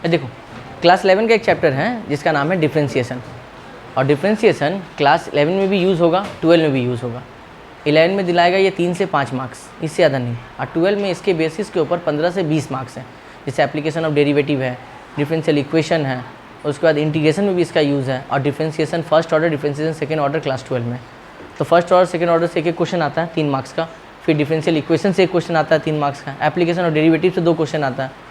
देखो क्लास 11 का एक चैप्टर है जिसका नाम है डिफ्रेंशिएशन, और डिफ्रेंशिएशन क्लास 11 में भी यूज़ होगा, 12 में भी यूज़ होगा। 11 में दिलाएगा ये 3 से 5 मार्क्स, इससे ज़्यादा नहीं, और 12 में इसके बेसिस के ऊपर 15 से 20 मार्क्स हैं। जैसे एप्लीकेशन ऑफ डेरिवेटिव है, डिफरेंशियल इक्वेशन है, उसके बाद इंटीग्रेशन में भी इसका यूज़ है, और differentiation first order, differentiation second order class 12 में। तो फर्स्ट ऑर्डर सेकेंड ऑर्डर से एक क्वेश्चन आता है 3 मार्क्स का, फिर डिफरेंशियल इक्वेशन से एक क्वेश्चन आता है 3 मार्क्स का, एप्लीकेशन ऑफ डेरिवेटिव से 2 क्वेश्चन आता है,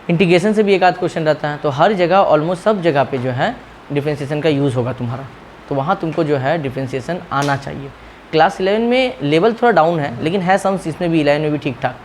इंटीग्रेशन से भी एक आध क्वेश्चन रहता है। तो हर जगह ऑलमोस्ट सब जगह पे जो है डिफरेंशिएशन का यूज़ होगा तुम्हारा, तो वहाँ तुमको जो है डिफरेंशिएशन आना चाहिए। क्लास 11 में लेवल थोड़ा डाउन है, लेकिन है सम्स इसमें भी 11 में भी ठीक ठाक,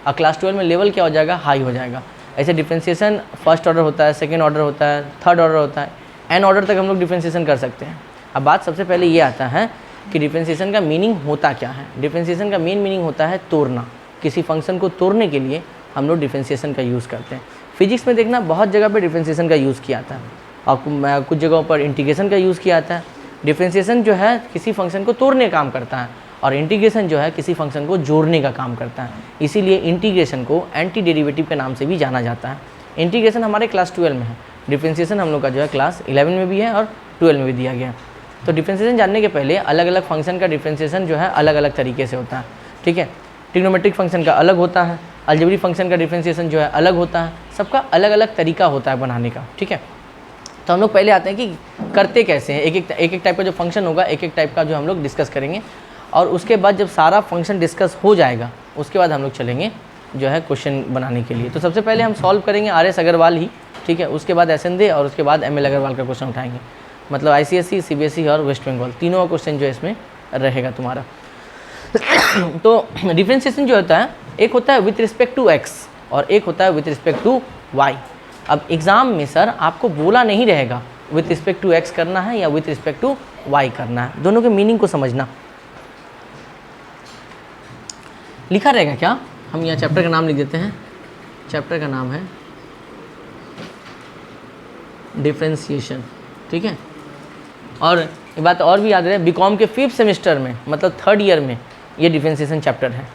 और क्लास 12 में लेवल क्या हो जाएगा, हाई हो जाएगा। ऐसे डिफरेंशिएशन फर्स्ट ऑर्डर होता है, सेकेंड ऑर्डर होता है, थर्ड ऑर्डर होता है, एन ऑर्डर तक हम लोग डिफरेंशिएशन कर सकते हैं। अब बात सबसे पहले ये आता है कि डिफरेंशिएशन का मीनिंग होता क्या है। डिफरेंशिएशन का मेन मीनिंग होता है तोड़ना। किसी फंक्शन को तोड़ने के लिए हम लोग डिफरेंशिएशन का यूज़ करते हैं। फिजिक्स में देखना बहुत जगह पे डिफरेंशिएशन का यूज़ किया जाता है, और कुछ जगहों पर इंटीग्रेशन का यूज़ किया जाता है। डिफरेंशिएशन जो है किसी फंक्शन को तोड़ने का काम करता है, और इंटीग्रेशन जो है किसी फंक्शन को जोड़ने का काम करता है। इसीलिए इंटीग्रेशन को एंटी डेरिवेटिव के नाम से भी जाना जाता है। इंटीग्रेशन हमारे क्लास 12 में है, डिफरेंशिएशन हम लोग का जो है क्लास 11 में भी है और 12 में भी दिया गया है। तो डिफरेंशिएशन जानने के पहले अलग अलग फंक्शन का डिफरेंशिएशन जो है अलग अलग तरीके से होता है, ठीक है। ट्रिग्नोमेट्रिक फंक्शन का अलग होता है, अलजेब्रिक फंक्शन का डिफरेंशिएशन जो है अलग होता है, सबका अलग अलग तरीका होता है बनाने का, ठीक है। तो हम लोग पहले आते हैं कि करते कैसे हैं। एक एक टाइप का जो फंक्शन होगा, एक एक टाइप का जो हम लोग डिस्कस करेंगे, और उसके बाद जब सारा फंक्शन डिस्कस हो जाएगा उसके बाद हम लोग चलेंगे जो है क्वेश्चन बनाने के लिए। तो सबसे पहले हम सॉल्व करेंगे RS अग्रवाल ही, ठीक है। उसके बाद SN दे, और उसके बाद ML अग्रवाल का क्वेश्चन उठाएंगे, मतलब ICSE, CBSE और वेस्ट बंगाल, तीनों का क्वेश्चन जो है इसमें रहेगा तुम्हारा। तो डिफरेंशिएशन जो होता है, एक होता है विथ रिस्पेक्ट टू x और एक होता है विथ रिस्पेक्ट टू y। अब एग्ज़ाम में सर आपको बोला नहीं रहेगा विथ रिस्पेक्ट टू x करना है या विथ रिस्पेक्ट टू y करना है, दोनों के मीनिंग को समझना। लिखा रहेगा क्या, हम यहाँ चैप्टर का नाम लिख देते हैं। चैप्टर का नाम है डिफरेंशिएशन, ठीक है। और ये बात और भी याद रहे, बीकॉम के 5th सेमेस्टर में, मतलब 3rd ईयर में ये डिफरेंशिएशन चैप्टर है,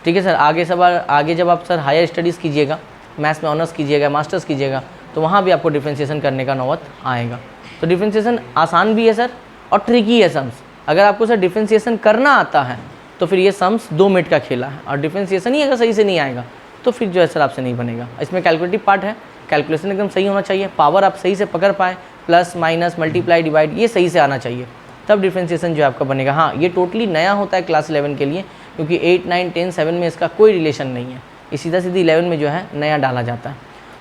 ठीक है सर। आगे जब आप सर हायर स्टडीज़ कीजिएगा, मैथ्स में ऑनर्स कीजिएगा, मास्टर्स कीजिएगा, तो वहाँ भी आपको डिफरेंशिएशन करने का नौबत आएगा। तो डिफरेंशिएशन आसान भी है सर और ट्रिकी है सम्स। अगर आपको सर डिफरेंशिएशन करना आता है तो फिर ये सम्स 2 मिनट का खेला है, और डिफरेंशिएशन ही अगर सही से नहीं आएगा तो फिर जो है सर आपसे नहीं बनेगा। इसमें कैलकुलेटिव पार्ट है, कैलकुलेशन एकदम सही होना चाहिए, पावर आप सही से पकड़ पाए, प्लस माइनस मल्टीप्लाई डिवाइड ये सही से आना चाहिए, तब डिफरेंशिएशन जो आपका बनेगा। हाँ, ये टोटली नया होता है क्लास 11 के लिए, क्योंकि 8, 9, 10, 7 में इसका कोई रिलेशन नहीं है, ये सीधा सीधी 11 में जो है नया डाला जाता है।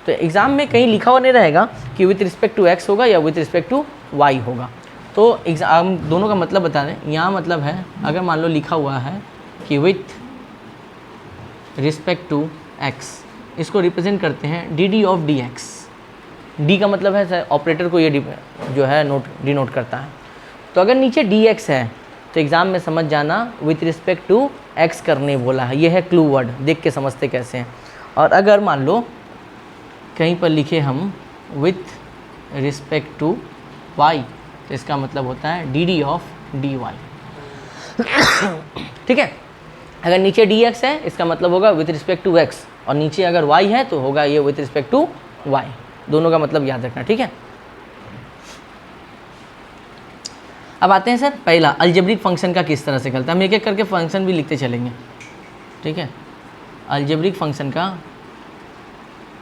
तो एग्ज़ाम में कहीं लिखा हुआ नहीं रहेगा कि विथ रिस्पेक्ट टू x होगा या विथ रिस्पेक्ट टू y होगा। तो एग्ज़ाम दोनों का मतलब बता दें, यहाँ मतलब है अगर मान लो लिखा हुआ है कि विथ रिस्पेक्ट टू x, इसको रिप्रेजेंट करते हैं dd ऑफ dx। d का मतलब है सर ऑपरेटर को ये जो है डिनोट करता है। तो अगर नीचे dx है तो एग्ज़ाम में समझ जाना विथ रिस्पेक्ट टू x करने बोला है, ये है क्लू वर्ड, देख के समझते कैसे हैं। और अगर मान लो कहीं पर लिखे हम विथ रिस्पेक्ट टू y, तो इसका मतलब होता है dd ऑफ dy, ठीक है। अगर नीचे dx है इसका मतलब होगा विथ रिस्पेक्ट टू x, और नीचे अगर y है तो होगा ये विथ रिस्पेक्ट टू y। दोनों का मतलब याद रखना, ठीक है। अब आते हैं सर पहला, अलजेब्रिक फंक्शन का किस तरह से करता है। हम एक एक करके फंक्शन भी लिखते चलेंगे, ठीक है। अलजेब्रिक फंक्शन का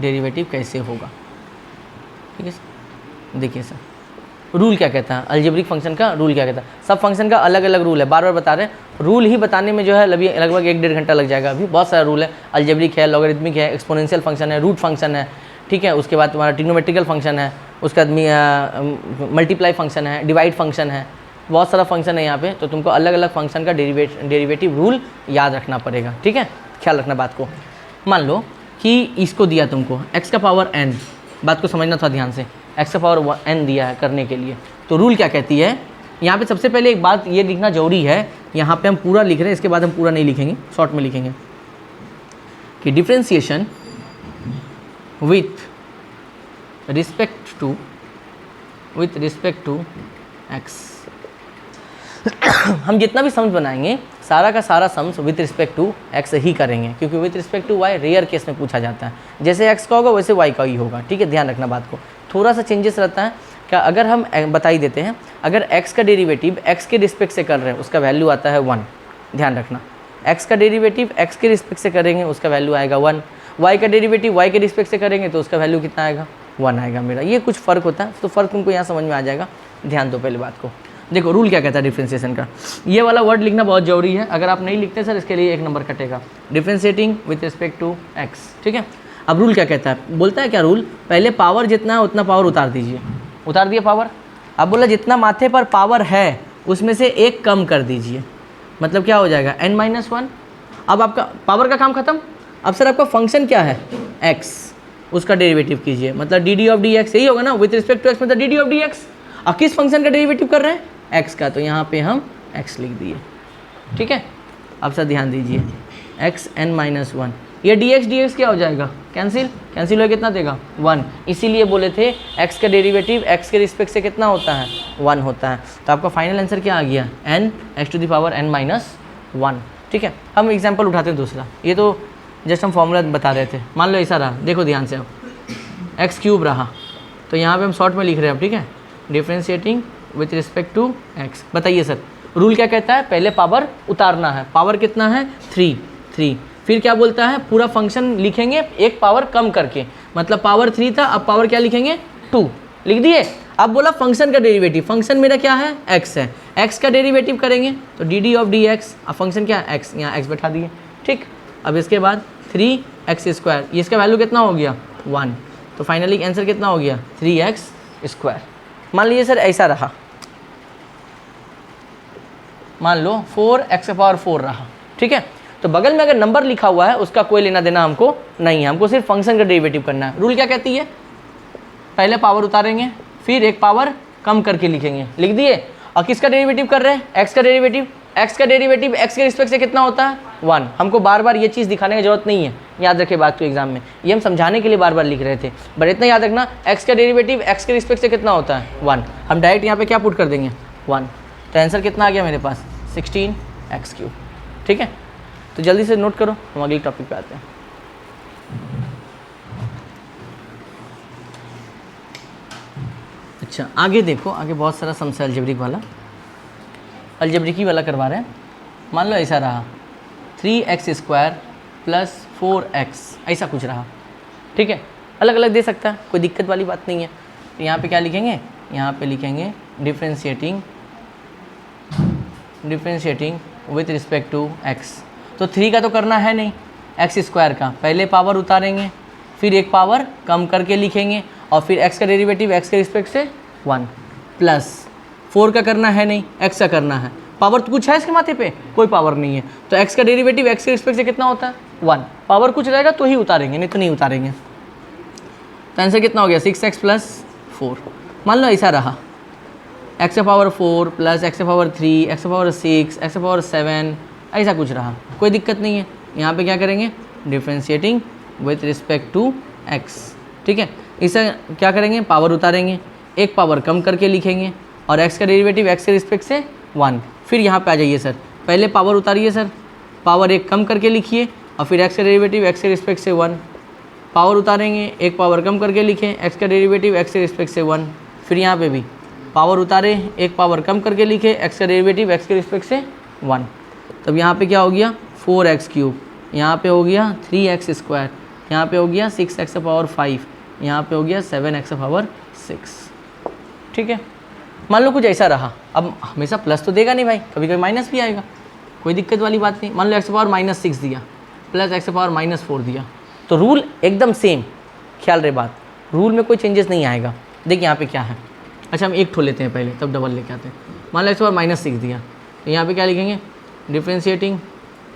डेरिवेटिव कैसे होगा, ठीक है सर। देखिए सर रूल क्या कहता है, अलजेब्रिक फंक्शन का रूल क्या कहता है। सब फंक्शन का अलग अलग रूल है, बार बार बता रहे हैं। रूल ही बताने में जो है लगभग 1-1.5 घंटा लग जाएगा। अभी बहुत सारा रूल है, अलजेब्रिक है, लॉगरिथमिक है, एक्सपोनेंशियल फंक्शन है, रूट फंक्शन है, ठीक है। उसके बाद तुम्हारा ट्रिग्नोमेट्रिकल फंक्शन है, उसके बाद मल्टीप्लाई फंक्शन है, डिवाइड फंक्शन है, बहुत सारा फंक्शन है यहाँ पे। तो तुमको अलग अलग फंक्शन का डेरिवेटिव रूल याद रखना पड़ेगा, ठीक है। ख्याल रखना बात को। मान लो कि इसको दिया तुमको x का पावर n, बात को समझना था ध्यान से, x का पावर n दिया है करने के लिए, तो रूल क्या कहती है। यहाँ पे सबसे पहले एक बात ये लिखना जरूरी है, यहाँ पे हम पूरा लिख रहे हैं, इसके बाद हम पूरा नहीं लिखेंगे, शॉर्ट में लिखेंगे कि differentiation with respect to x। हम जितना भी सम्स बनाएंगे सारा का सारा sums with respect to x ही करेंगे, क्योंकि with respect to y rare case में पूछा जाता है। जैसे एक्स का होगा वैसे वाई का ही होगा, ठीक है, ध्यान रखना बात को। थोड़ा सा चेंजेस रहता है क्या, अगर हम बता ही देते हैं, अगर एक्स का डेरिवेटिव एक्स के रिस्पेक्ट से कर रहे हैं उसका वैल्यू आता है 1, ध्यान रखना। एक्स का डेरिवेटिव एक्स के रिस्पेक्ट से करेंगे उसका वैल्यू आएगा 1, वाई का डेरिवेटिव वाई के रिस्पेक्ट से करेंगे तो उसका वैल्यू कितना आएगा, 1 आएगा मेरा। ये कुछ फ़र्क होता है, तो फ़र्क तुमको यहाँ समझ में आ जाएगा। ध्यान दो पहले बात को। देखो रूल क्या कहता है डिफ्रेंशिएशन का, ये वाला वर्ड लिखना बहुत जरूरी है। अगर आप नहीं लिखते सर इसके लिए 1 नंबर कटेगा। Differentiating with respect to X, ठीक है। अब रूल क्या कहता है, बोलता है क्या रूल, पहले पावर जितना है उतना पावर उतार दीजिए। उतार दिया पावर। अब बोला जितना माथे पर पावर है उसमें से 1 कम कर दीजिए, मतलब क्या हो जाएगा n-1। अब आपका पावर का काम खत्म। अब सर आपका फंक्शन क्या है x, उसका डेरिवेटिव कीजिए, मतलब D D of D x, यही होगा ना, विथ रिस्पेक्ट टू एक्स मतलब D D of D x. अब किस फंक्शन का डेरिवेटिव कर रहे हैं, x का, तो यहाँ पे हम x लिख दिए, ठीक है। अब सर ध्यान दीजिए x n-1, ये dx क्या हो जाएगा, कैंसिल, कैंसिल हो कितना देगा 1। इसीलिए बोले थे x का डेरिवेटिव x के रिस्पेक्ट से कितना होता है 1 होता है। तो आपका फाइनल आंसर क्या आ गया n n-1, ठीक है। हम एग्जाम्पल उठाते हैं दूसरा, ये तो जस्ट हम फॉर्मूला बता रहे थे। मान लो ऐसा रहा, देखो ध्यान से, अब x³ रहा, तो यहाँ पे हम शॉर्ट में लिख रहे हैं अब, ठीक है, differentiating with respect to x। बताइए सर रूल क्या कहता है, पहले पावर उतारना है, पावर कितना है 3। फिर क्या बोलता है, पूरा फंक्शन लिखेंगे 1 पावर कम करके, मतलब पावर 3 था, अब पावर क्या लिखेंगे 2, लिख दिए। अब बोला फंक्शन का डेरिवेटिव, फंक्शन मेरा क्या है x है, x का डेरिवेटिव करेंगे तो D D of D x. अब फंक्शन क्या है x, यहाँ x बैठा दिए, ठीक। अब इसके बाद 3x², ये इसका वैल्यू कितना हो गया 1, तो फाइनली आंसर कितना हो गया 3x²। मान लीजिए सर ऐसा रहा, मान लो 4x⁴ रहा, ठीक है। तो बगल में अगर नंबर लिखा हुआ है उसका कोई लेना देना हमको नहीं है, हमको सिर्फ फंक्शन का डेरिवेटिव करना है। रूल क्या कहती है, पहले पावर उतारेंगे फिर 1 पावर कम करके लिखेंगे, लिख दिए। और किसका डेरिवेटिव कर रहे हैं, x का डेरिवेटिव। x का डेरिवेटिव x के रिस्पेक्ट से कितना होता है 1। हमको बार बार ये चीज़ दिखाने की जरूरत नहीं है, याद रखे बात को एग्जाम में, ये हम समझाने के लिए बार बार लिख रहे थे, बट इतना याद रखना x का डेरिवेटिव x के रिस्पेक्ट से कितना होता है 1। हम डायरेक्ट यहाँ पे क्या पुट कर देंगे 1, तो आंसर कितना आ गया मेरे पास 16x³, ठीक है। तो जल्दी से नोट करो, हम अगले टॉपिक पे आते हैं। अच्छा आगे देखो, आगे बहुत सारा समस्या अलजेब्रिक वाला, अलजेब्रिकी वाला करवा रहे हैं। मान लो ऐसा रहा 3x² + 4x, ऐसा कुछ रहा, ठीक है। अलग अलग दे सकता है, कोई दिक्कत वाली बात नहीं है। तो यहाँ पे क्या लिखेंगे, यहाँ पे लिखेंगे differentiating with respect to x। तो 3 का तो करना है नहीं, x² का पहले पावर उतारेंगे फिर 1 पावर कम करके लिखेंगे, और फिर x का डेरिवेटिव x के रिस्पेक्ट से 1 प्लस 4 का करना है नहीं, x का करना है। पावर तो कुछ है इसके माथे पे, कोई पावर नहीं है, तो x का डेरिवेटिव x के रिस्पेक्ट से कितना होता है 1। पावर कुछ रहेगा तो ही उतारेंगे, नहीं तो नहीं उतारेंगे। तो आंसर कितना हो गया 6x + 4। मान लो ऐसा रहा x⁴ + x⁴, x⁴, x⁴, ऐसा कुछ रहा, कोई दिक्कत नहीं है। यहाँ पे क्या करेंगे, differentiating with respect to x, ठीक है। इसे क्या करेंगे, पावर उतारेंगे, 1 पावर कम करके लिखेंगे, और x का डेरिवेटिव x के रिस्पेक्ट से 1। फिर यहाँ पे आ जाइए सर, पहले पावर उतारिए सर, पावर 1 कम करके लिखिए, और फिर x का डेरिवेटिव x के रिस्पेक्ट से 1। पावर उतारेंगे, 1 पावर कम करके लिखें, x का डेरिवेटिव x के रिस्पेक्ट से 1। फिर यहाँ पे भी पावर उतारे, 1 पावर कम करके लिखे, x का डेरिवेटिव x के रिस्पेक्ट से 1। तब यहाँ पे क्या हो गया 4x³, यहाँ पे हो गया 3x², यहाँ पे हो गया 6x⁵, यहाँ पे हो गया 7x⁶, ठीक है। मान लो कुछ ऐसा रहा, अब हमेशा प्लस तो देगा नहीं भाई, कभी कभी माइनस भी आएगा, कोई दिक्कत वाली बात नहीं। मान लो x⁻6 दिया प्लस x⁻4 दिया, तो रूल एकदम सेम, ख्याल रहे बात, रूल में कोई चेंजेस नहीं आएगा। देखिए यहाँ पे क्या है, अच्छा हम 1 ठो लेते हैं पहले, तब डबल लेके आते हैं। मान लो x⁻6 दिया, तो यहाँ पे क्या लिखेंगे, differentiating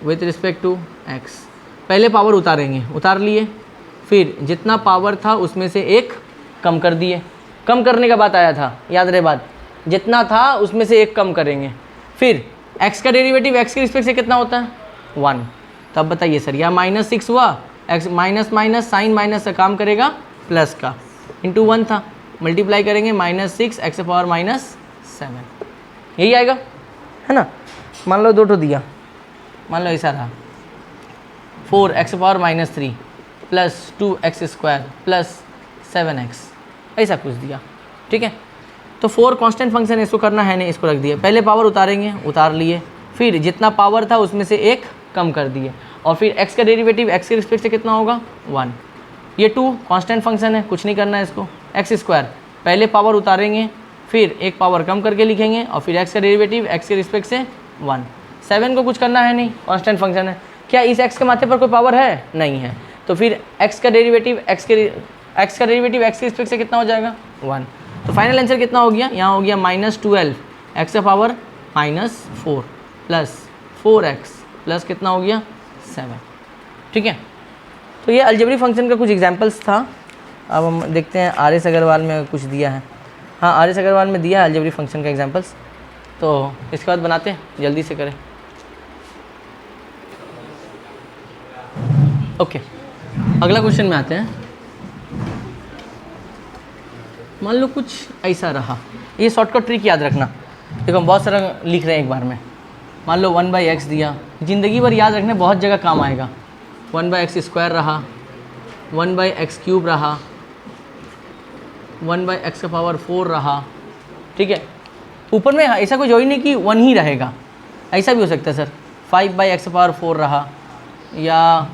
with respect to x। पहले पावर उतारेंगे, उतार लिए, फिर जितना पावर था उसमें से 1 कम कर दिए, कम करने का बात आया था, याद रहे बात, जितना था उसमें से 1 कम करेंगे। फिर x का डेरिवेटिव x के रिस्पेक्ट से कितना होता है 1। तब बताइए सर, यह -6 हुआ, x minus minus sign minus का काम करेगा प्लस का, इंटू 1 था, मल्टीप्लाई करेंगे -6 x⁻⁻7, यही आएगा, है ना। मान लो 2 ठो दिया, मान लो ऐसा रहा 4x⁻³ plus 2x² plus 7x, ऐसा कुछ दिया, ठीक है। तो 4 कांस्टेंट फंक्शन है, इसको करना है नहीं, इसको रख दिए, पहले पावर उतारेंगे, उतार लिए, फिर जितना पावर था उसमें से एक कम कर दिए, और फिर x का डेरिवेटिव x के रिस्पेक्ट से कितना होगा 1। ये 2 कांस्टेंट फंक्शन है, कुछ नहीं करना है इसको। x² पहले पावर उतारेंगे, फिर एक पावर कम करके लिखेंगे, और फिर x का डेरिवेटिव x के रिस्पेक्ट से 1। 7 को कुछ करना है नहीं, कांस्टेंट फंक्शन है। क्या इस x के माथे पर कोई पावर है? नहीं है। तो फिर x का डेरिवेटिव x के रिस्पेक्ट से कितना हो जाएगा 1। तो फाइनल आंसर कितना हो गया? यहाँ हो गया -12 x का पावर -4 प्लस 4x प्लस कितना हो गया 7, ठीक है। तो ये अलजेब्रिक फंक्शन का कुछ एग्जांपल्स था। अब हम देखते हैं आर.एस. अग्रवाल में कुछ दिया है। हाँ, आर.एस. अग्रवाल में दिया है अलजेब्रिक फंक्शन का एग्जांपल्स, तो इसके बाद बनाते हैं, जल्दी से करें। ओके, अगला क्वेश्चन में आते हैं। मान लो कुछ ऐसा रहा, ये शॉर्टकट ट्रिक याद रखना। देखो हम बहुत सारा लिख रहे हैं एक बार में। मान लो 1/x दिया, ज़िंदगी भर याद रखने, बहुत जगह काम आएगा। 1/x² रहा, 1/x³ रहा, 1/x⁴ रहा, ठीक है। ऊपर में ऐसा कुछ हो ही नहीं कि 1 ही रहेगा, ऐसा भी हो सकता है सर। 5/x⁴ रहा, या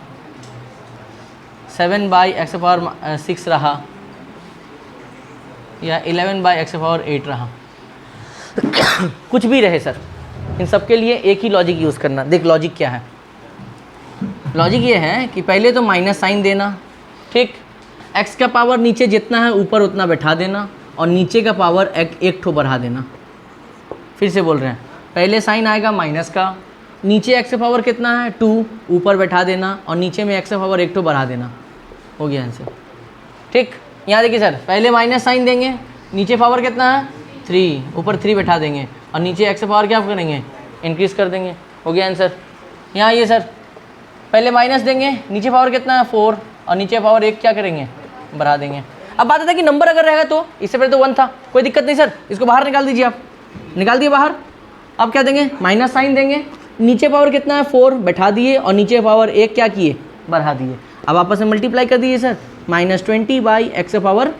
7/x⁴6 रहा, या 11/x⁴8 रहा कुछ भी रहे सर, इन सब के लिए एक ही लॉजिक यूज़ करना। देख लॉजिक क्या है, लॉजिक ये है कि पहले तो माइनस साइन देना, ठीक। x का पावर नीचे जितना है ऊपर उतना बैठा देना, और नीचे का पावर एक ठो बढ़ा देना। फिर से बोल रहे हैं, पहले साइन आएगा माइनस का, नीचे x का पावर कितना है 2, ऊपर बैठा देना, और नीचे में x का पावर एक ठो बढ़ा देना। हो गया आंसर, ठीक। यहाँ देखिए सर, पहले माइनस साइन देंगे, नीचे पावर कितना है 3, ऊपर 3 बैठा देंगे, और नीचे x का पावर क्या करेंगे इंक्रीज़ कर देंगे। हो गया आंसर। यहाँ ये सर, पहले माइनस देंगे, नीचे पावर कितना है 4, और नीचे पावर 1 क्या करेंगे बढ़ा देंगे। अब बात है कि नंबर अगर रहेगा तो, इससे पहले तो 1 था, कोई दिक्कत नहीं सर, इसको बाहर निकाल दीजिए, आप निकाल दिए बाहर। अब क्या देंगे, माइनस साइन देंगे, नीचे पावर कितना है 4 बैठा दिए, और नीचे पावर 1 क्या किए बढ़ा दिए। अब आपस में मल्टीप्लाई कर दीजिए सर, -20/x⁵।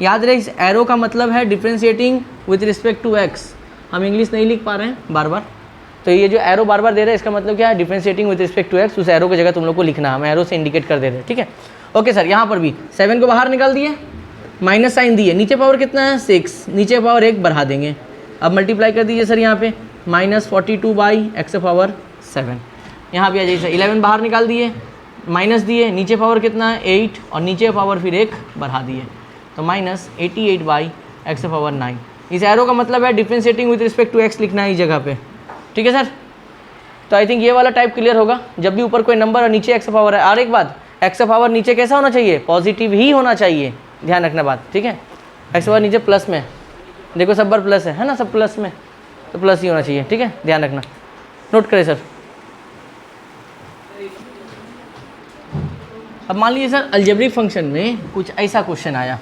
याद रहे इस एरो का मतलब है differentiating with respect to x। हम इंग्लिश नहीं लिख पा रहे हैं बार बार, तो ये जो एरो बार बार दे रहे हैं इसका मतलब क्या है, differentiating with respect to x। उस एरो की जगह तुम लोग को लिखना है, हम एरो से इंडिकेट कर दे रहे हैं, ठीक है। ओके सर, यहाँ पर भी 7 को बाहर निकाल दिए, माइनस साइन दिए, नीचे पावर कितना है 6, नीचे पावर 1 बढ़ा देंगे। अब मल्टीप्लाई कर दीजिए सर, यहाँ पे -42/x⁻7। यहाँ पे आ जाइए सर, 11 बाहर निकाल दिए, माइनस दिए, नीचे पावर कितना है 8, और नीचे पावर फिर 1 बढ़ा दिए, तो -88/x⁹। इस एरो का मतलब है differentiating with respect to x लिखना है इस जगह पे, ठीक है सर। तो आई थिंक ये वाला टाइप क्लियर होगा, जब भी ऊपर कोई नंबर और नीचे x पावर है। और एक बात, x पावर नीचे कैसा होना चाहिए, पॉजिटिव ही होना चाहिए, ध्यान रखना बात, ठीक है। x पावर नीचे प्लस में, देखो सब बार प्लस है ना, सब प्लस में, तो प्लस ही होना चाहिए, ठीक है, ध्यान रखना, नोट करें सर। अब मान लीजिए सर अलजेब्रिक फंक्शन में कुछ ऐसा क्वेश्चन आया,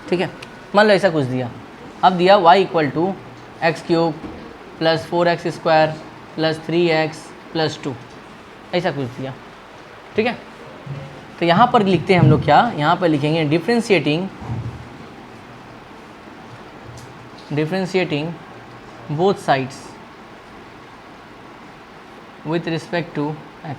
ठीक है। मान लो ऐसा कुछ दिया, अब दिया y = x³ + 4x² + 3x + 2, ऐसा कुछ दिया, ठीक है। तो यहाँ पर लिखते हैं हम लोग क्या, यहाँ पर लिखेंगे differentiating both sides with respect to x,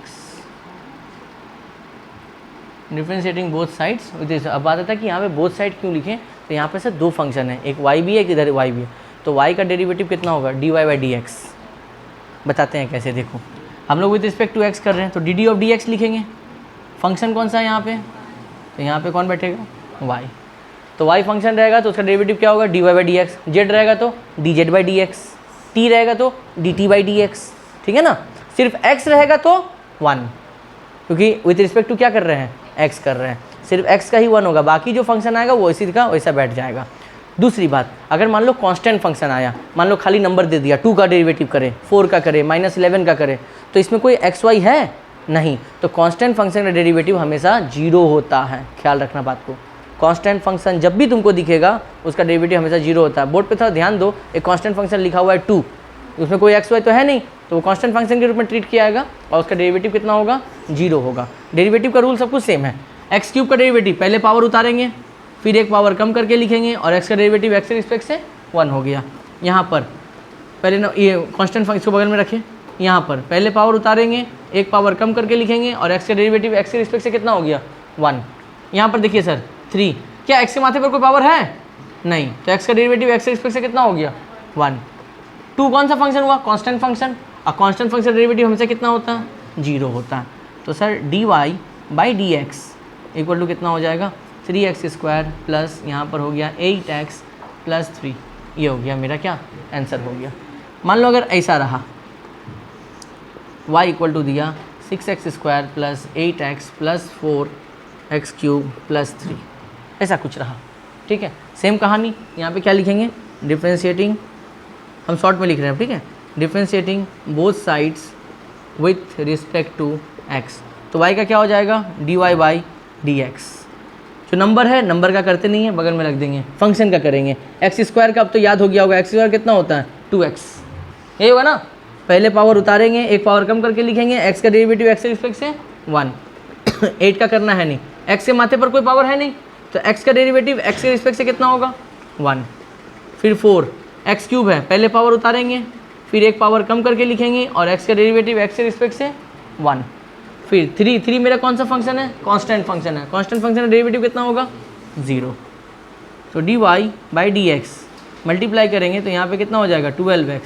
differentiating both sides with. अब बात आता है कि यहाँ पे बोथ साइड क्यों लिखें, तो यहाँ पे सर 2 फंक्शन है, एक y भी है, एक इधर y भी है, तो y का डेरिवेटिव कितना होगा dy/dx। बताते हैं कैसे, देखो हम लोग विद रिस्पेक्ट टू x कर रहे हैं, तो dd(dx) लिखेंगे। फंक्शन कौन सा है यहाँ पे, तो यहाँ पे कौन बैठेगा y, तो y फंक्शन रहेगा तो उसका डेरिवेटिव क्या होगा dy/dx, z रहेगा तो dz/dx, t रहेगा तो dt/dx, ठीक है ना। सिर्फ x रहेगा तो 1, क्योंकि विथ रिस्पेक्ट टू क्या कर रहे हैं x कर रहे हैं, सिर्फ x का ही 1 होगा, बाकी जो फंक्शन आएगा वो इसी का वैसा बैठ जाएगा। दूसरी बात, अगर मान लो कांस्टेंट फंक्शन आया, मान लो खाली नंबर दे दिया, 2 का डेरिवेटिव करे, 4 का करे, -11 का करे, तो इसमें कोई x y है नहीं, तो कांस्टेंट फंक्शन का डेरिवेटिव हमेशा 0 होता है, ख्याल रखना बात को, कांस्टेंट फंक्शन जब भी तुमको दिखेगा उसका डेरिवेटिव हमेशा जीरो होता है। बोर्ड पे थोड़ा ध्यान दो, एक कांस्टेंट फंक्शन लिखा हुआ है 2, उसमें कोई एक्स वाई तो है नहीं, तो वो कांस्टेंट फंक्शन के रूप में ट्रीट किया जाएगा और उसका डेरिवेटिव कितना होगा, जीरो होगा। डेरिवेटिव का रूल सब कुछ सेम है। एक्स क्यूब का डेरिवेटिव पहले पावर उतारेंगे, फिर एक पावर कम करके लिखेंगे और एक्स का डेरिवेटिव एक्स के रिस्पेक्ट से 1 हो गया। यहाँ पर पहले ना ये कांस्टेंट फंक्शन को बगल में रखें, यहाँ पर पहले पावर उतारेंगे, एक पावर कम करके लिखेंगे और एक्स का डेरिवेटिव एक्स के रिस्पेक्ट से कितना हो गया, 1। यहाँ पर देखिए सर 3, क्या एक्स के माथे पर कोई पावर है नहीं, तो एक्स का डेरिवेटिव एक्स के रिस्पेक्ट से कितना हो गया, 1। 2 कौन सा फंक्शन हुआ, कांस्टेंट फंक्शन, और कांस्टेंट फंक्शन डेरिवेटिव हमेशा कितना होता है, 0 होता है। तो sir dy by D X equal to कितना हो जाएगा, 3x² प्लस यहाँ पर हो गया 8x प्लस 3, ये हो गया मेरा क्या आंसर हो गया। मान लो अगर ऐसा रहा, y इक्वल टू दिया 6x² plus 8x plus 4x³ plus 3, ऐसा कुछ रहा, ठीक है। सेम कहानी यहाँ पे क्या लिखेंगे, डिफ्रेंशिएटिंग, हम शॉर्ट में लिख रहे हैं, ठीक है, differentiating both sides with respect to x, तो y का क्या हो जाएगा, dy बाई डी एक्स। जो नंबर है, नंबर का करते नहीं है, बगल में रख देंगे, फंक्शन का करेंगे। x² का अब तो याद हो गया होगा, x² कितना होता है 2x, यही होगा ना। पहले पावर उतारेंगे, एक पावर कम करके लिखेंगे, x का डेरिवेटिव x के रिस्पेक्ट से 1। 8 का करना है नहीं, x के माथे पर कोई पावर है नहीं, तो x का डेरिवेटिव x के रिस्पेक्ट से कितना होगा, 1। फिर 4, x³ है, पहले पावर उतारेंगे, फिर एक पावर कम करके लिखेंगे और x का डेरिवेटिव x के रिस्पेक्ट से 1। फिर 3 मेरा कौन सा फंक्शन है, कांस्टेंट फंक्शन है, कांस्टेंट फंक्शन का डेरिवेटिव कितना होगा, 0। तो dy by D x multiply करेंगे तो यहाँ पे कितना हो जाएगा, 12x,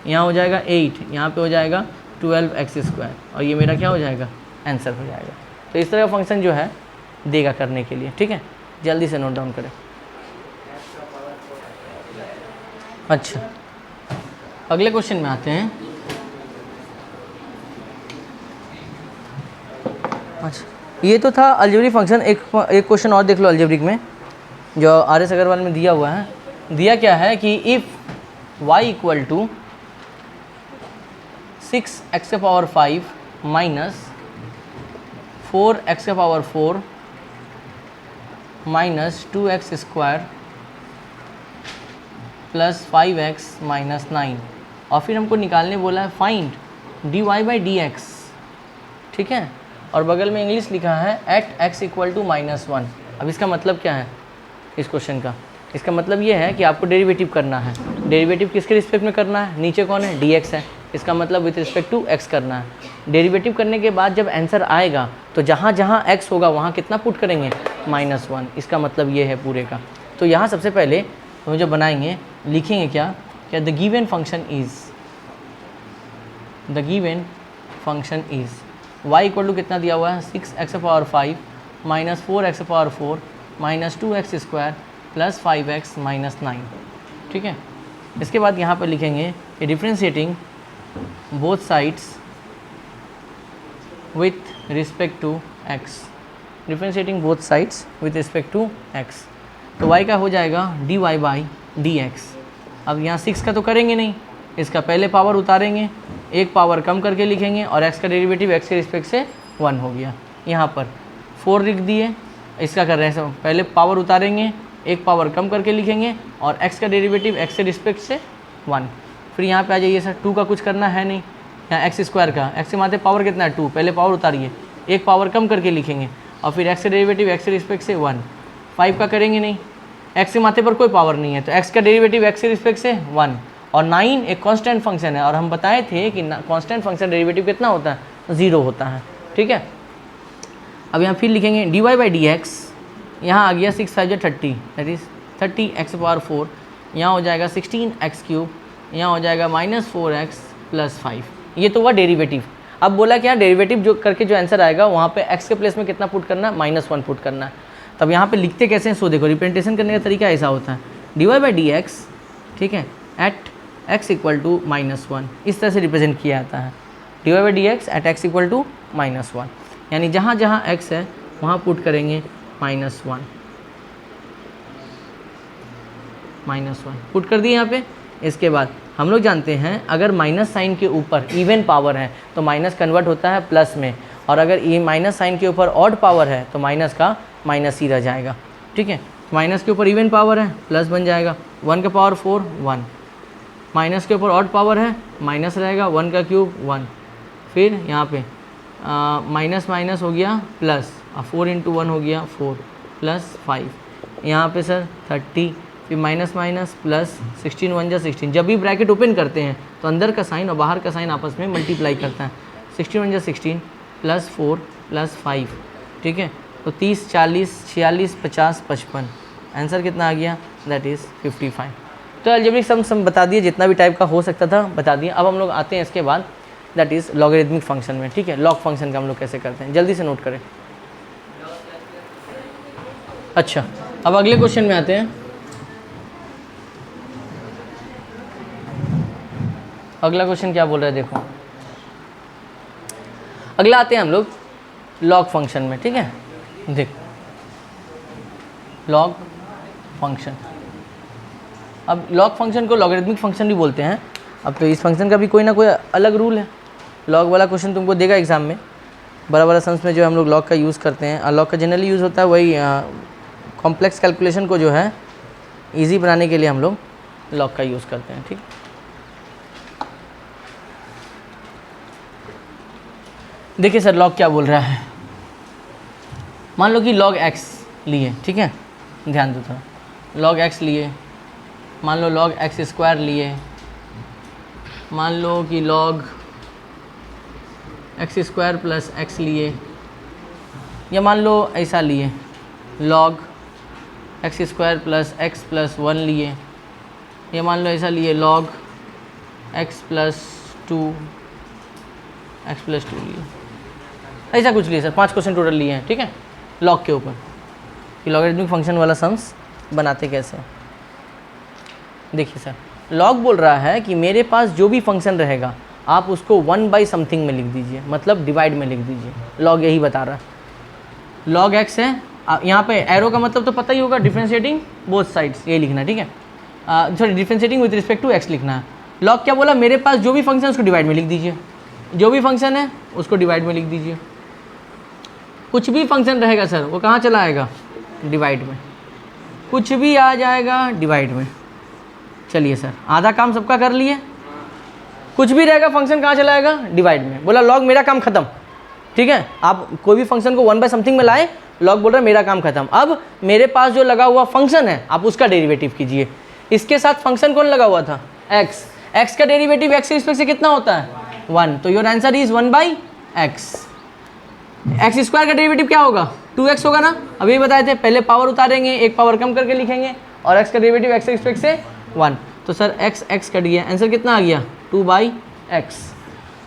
यहाँ हो जाएगा 8, यहाँ पे हो जाएगा 12x², और ये मेरा क्या हो जाएगा, आंसर हो जाएगा। तो इस तरह का फंक्शन जो है देगा करने के लिए, ठीक है, जल्दी से नोट डाउन करें। अच्छा, अगले क्वेश्चन में आते हैं। अच्छा, ये तो था अलजेब्रिक फंक्शन। एक क्वेश्चन और देख लो अलजेब्रिक में, जो RS अग्रवाल में दिया हुआ है। दिया क्या है कि if y equal to 6x⁵ minus 4x⁴ minus 2x² plus 5x minus 9, और फिर हमको निकालने बोला है find dy by D X, ठीक है, और बगल में इंग्लिश लिखा है एट x इक्वल टू -1। अब इसका मतलब क्या है इस क्वेश्चन का, इसका मतलब ये है कि आपको डेरिवेटिव करना है। डेरिवेटिव किसके रिस्पेक्ट में करना है, नीचे कौन है, dx है, इसका मतलब विथ रिस्पेक्ट टू x करना है। डेरिवेटिव करने के बाद जब आंसर आएगा तो जहाँ जहाँ x होगा वहाँ कितना पुट करेंगे, -1, इसका मतलब ये है पूरे का। तो यहाँ सबसे पहले हम जो बनाएंगे लिखेंगे क्या, the given function is y equal to कितना दिया हुआ है, 6x⁵ minus 4x⁴ minus 2x² plus 5x minus 9, ठीक है। इसके बाद यहाँ पर लिखेंगे differentiating both sides with respect to x, differentiating both sides with respect to x, तो y का हो जाएगा dy बाई डी एक्स। अब यहाँ 6 का तो करेंगे नहीं, इसका पहले पावर उतारेंगे, एक पावर कम करके लिखेंगे और x का डेरिवेटिव x के रिस्पेक्ट से 1 हो गया। यहाँ पर 4 लिख दिए, इसका कर रहे हैं पहले पावर उतारेंगे, एक पावर कम करके लिखेंगे और x का डेरिवेटिव x के रिस्पेक्ट से 1। फिर यहाँ पे आ जाइए सर, 2 का कुछ करना है नहीं, यहाँ x² का, x के माथे पावर कितना है 2, पहले पावर उतारिए, एक पावर कम करके लिखेंगे और फिर x का डेरिवेटिव x के रिस्पेक्ट से 1। 5 का करेंगे नहीं, x के माथे पर कोई पावर नहीं है तो x का डेरिवेटिव x के रिस्पेक्ट से 1, और 9 एक कांस्टेंट फंक्शन है और हम बताए थे कि कांस्टेंट फंक्शन डेरिवेटिव कितना होता है, 0 होता है, ठीक है। अब यहाँ फिर लिखेंगे dy बाई डी एक्स, यहाँ आ गया 6 5 30, दैट इज़ 30x⁴, यहाँ हो जाएगा 16x³, यहाँ हो जाएगा -4x प्लस 5, ये तो हुआ डेरिवेटिव। अब बोला क्या, डेरिवेटिव जो करके जो आंसर आएगा वहाँ पे x के प्लेस में कितना पुट करना है, -1 पुट करना है। तब यहाँ पे लिखते कैसे हैं, सो देखो रिप्रेजेंटेशन करने का तरीका ऐसा होता है, dy बाई डी एक्स, ठीक है, एट x इक्वल टू -1, इस तरह से रिप्रेजेंट किया जाता है, dy by D X at x equal to -1, यानी जहाँ जहाँ x है वहाँ पुट करेंगे -1 पुट कर दिए यहाँ पे। इसके बाद हम लोग जानते हैं अगर माइनस साइन के ऊपर इवन पावर है तो माइनस कन्वर्ट होता है प्लस में, और अगर ये माइनस साइन के ऊपर ऑड पावर है तो माइनस का माइनस ही रह जाएगा। ठीक है, माइनस के ऊपर इवन पावर है प्लस बन जाएगा, 1 का पावर 4 1, माइनस के ऊपर ऑड पावर है माइनस रहेगा, 1 का क्यूब 1, फिर यहाँ पे माइनस माइनस हो गया प्लस, 4 × 1 हो गया 4 प्लस 5, यहाँ पे सर 30, फिर माइनस माइनस प्लस, 16 1 जा 16, जब भी ब्रैकेट ओपन करते हैं तो अंदर का साइन और बाहर का साइन आपस में मल्टीप्लाई करता है, 16 1 जा 16 प्लस 4 प्लस 5, ठीक है, तो 30 40 46 50 55, आंसर कितना आ गया, दैट इज़ 55। तो अलजेब्रिक सम बता दिए, जितना भी टाइप का हो सकता था बता दिए। अब हम लोग आते हैं इसके बाद दैट इज़ लॉगरिथमिक फंक्शन में, ठीक है, लॉग फंक्शन का हम लोग कैसे करते हैं, जल्दी से नोट करें। अच्छा, अब अगले क्वेश्चन में आते हैं। अगला क्वेश्चन क्या बोल रहा है देखो, अगला आते हैं हम लोग लॉग फंक्शन में, ठीक है, देख लॉग फंक्शन। अब लॉग फंक्शन को लॉगरिथमिक फंक्शन भी बोलते हैं। अब तो इस फंक्शन का भी कोई ना कोई अलग रूल है। लॉग वाला क्वेश्चन तुमको देगा एग्जाम में, बड़ा बड़ा सम्स में जो हम लोग लॉग का यूज़ करते हैं, और लॉग का जनरली यूज़ होता है वही कॉम्प्लेक्स कैलकुलेशन को जो है इजी बनाने के लिए हम लोग लॉग का यूज़ करते हैं, ठीक। देखिए सर लॉग क्या बोल रहा है, मान लो कि log x लिए, ठीक है, ध्यान दो थोड़ा, log x लिए, मान लो log x स्क्वायर लिए, मान लो कि log x square plus x लिए, या मान लो ऐसा लिए log x square plus x plus 1 लिए, या मान लो ऐसा लिए log x प्लस 2 लिए, ऐसा कुछ लिए सर। 5 क्वेश्चन टोटल लिए हैं, ठीक है, लॉग के ऊपर कि लॉगरिथमिक फंक्शन वाला सम्स बनाते कैसे। देखिए सर, लॉग बोल रहा है कि मेरे पास जो भी फंक्शन रहेगा आप उसको 1/समथिंग में लिख दीजिए, मतलब डिवाइड में लिख दीजिए। लॉग यही बता रहा है। लॉग एक्स है, यहाँ पे एरो का मतलब तो पता ही होगा, डिफ्रेंशिएटिंग बोथ साइड्स, ये लिखना है, ठीक है, sorry differentiating with respect to X लिखना है। लॉग क्या बोला, मेरे पास जो भी फंक्शन है उसको डिवाइड में लिख दीजिए, जो भी फंक्शन है उसको डिवाइड में लिख दीजिए। कुछ भी फंक्शन रहेगा सर वो कहाँ चला आएगा, डिवाइड में, कुछ भी आ जाएगा डिवाइड में। चलिए सर, आधा काम सबका कर लिए, कुछ भी रहेगा फंक्शन कहाँ चला आएगा, डिवाइड में। बोला लॉग मेरा काम खत्म, ठीक है, आप कोई भी फंक्शन को 1/समथिंग में लाए, लॉग बोल रहा है मेरा काम खत्म। अब मेरे पास जो लगा हुआ फंक्शन है आप उसका डेरिवेटिव कीजिए। इसके साथ फंक्शन कौन लगा हुआ था, एक्स का डेरिवेटिव एक्स के रिस्पेक्ट से कितना होता है, 1, तो your answer is 1/x। X square का डेरिवेटिव क्या होगा, 2x होगा ना, अभी बताए थे। पहले पावर उतारेंगे, एक पावर कम करके लिखेंगे, और x का डेरिवेटिव x के रिस्पेक्ट से 1, तो सर x कट गया, आंसर कितना आ गया, 2/x।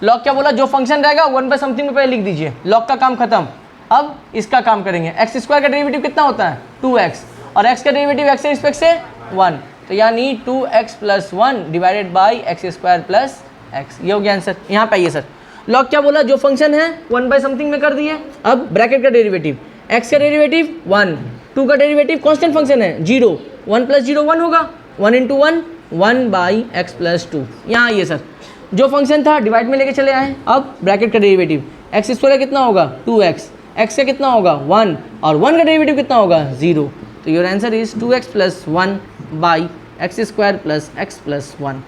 लॉग क्या बोला, जो फंक्शन रहेगा 1/समथिंग में पहले लिख दीजिए, लॉग का काम खत्म। अब इसका काम करेंगे, एक्स स्क्वायर का डेरिवेटिव कितना होता है, 2x, और x का डेरिवेटिव x के रिस्पेक्ट से 1, तो यानी 2x + 1 divided by X square plus x। ये हो गया आंसर। यहाँ पे आइए सर, लॉग क्या बोला, जो फंक्शन है 1/समथिंग में कर दिए। अब ब्रैकेट का डेरिवेटिव, x का डेरिवेटिव 1, 2 का डेरिवेटिव कांस्टेंट फंक्शन है 0, 1 + 0 1 होगा, 1 × 1 1/x + 2। यहाँ आइए सर, जो फंक्शन था डिवाइड में लेके चले आए। अब ब्रैकेट का डेरिवेटिव, एक्स स्क्वायर का कितना होगा 2x, x का कितना होगा 1, और 1 का डेरिवेटिव कितना होगा 0, तो your answer is 2x + 1/x² + x + 1।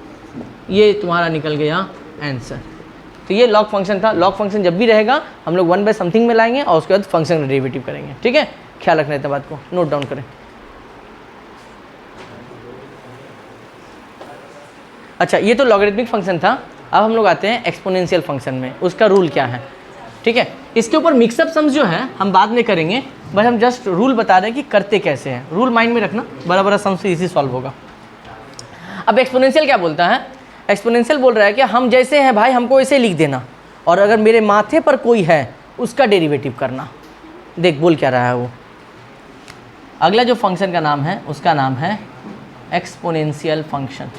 ये तुम्हारा निकल गया आंसर। तो ये लॉग फंक्शन था। लॉग फंक्शन जब भी रहेगा हम लोग 1/समथिंग में लाएंगे और उसके बाद फंक्शन का डेरिवेटिव करेंगे, ठीक है, ख्याल रखना है बात को, नोट डाउन करें। अच्छा, ये तो लॉगरिथमिक फंक्शन था। अब हम लोग आते हैं एक्सपोनेंशियल फंक्शन में, उसका रूल क्या है, ठीक है। इसके ऊपर मिक्सअप सम्स जो है हम बाद में करेंगे, बस हम जस्ट रूल बता रहे हैं कि करते कैसे हैं। रूल माइंड में रखना, बड़ा बड़ा सम्स इसी सॉल्व होगा। अब एक्सपोनेंशियल क्या बोलता है, एक्सपोनेंशियल बोल रहा है कि हम जैसे हैं भाई हमको ऐसे लिख देना, और अगर मेरे माथे पर कोई है उसका डेरिवेटिव करना। देख बोल क्या रहा है वो, अगला जो फंक्शन का नाम है उसका नाम है एक्सपोनेंशियल फंक्शन।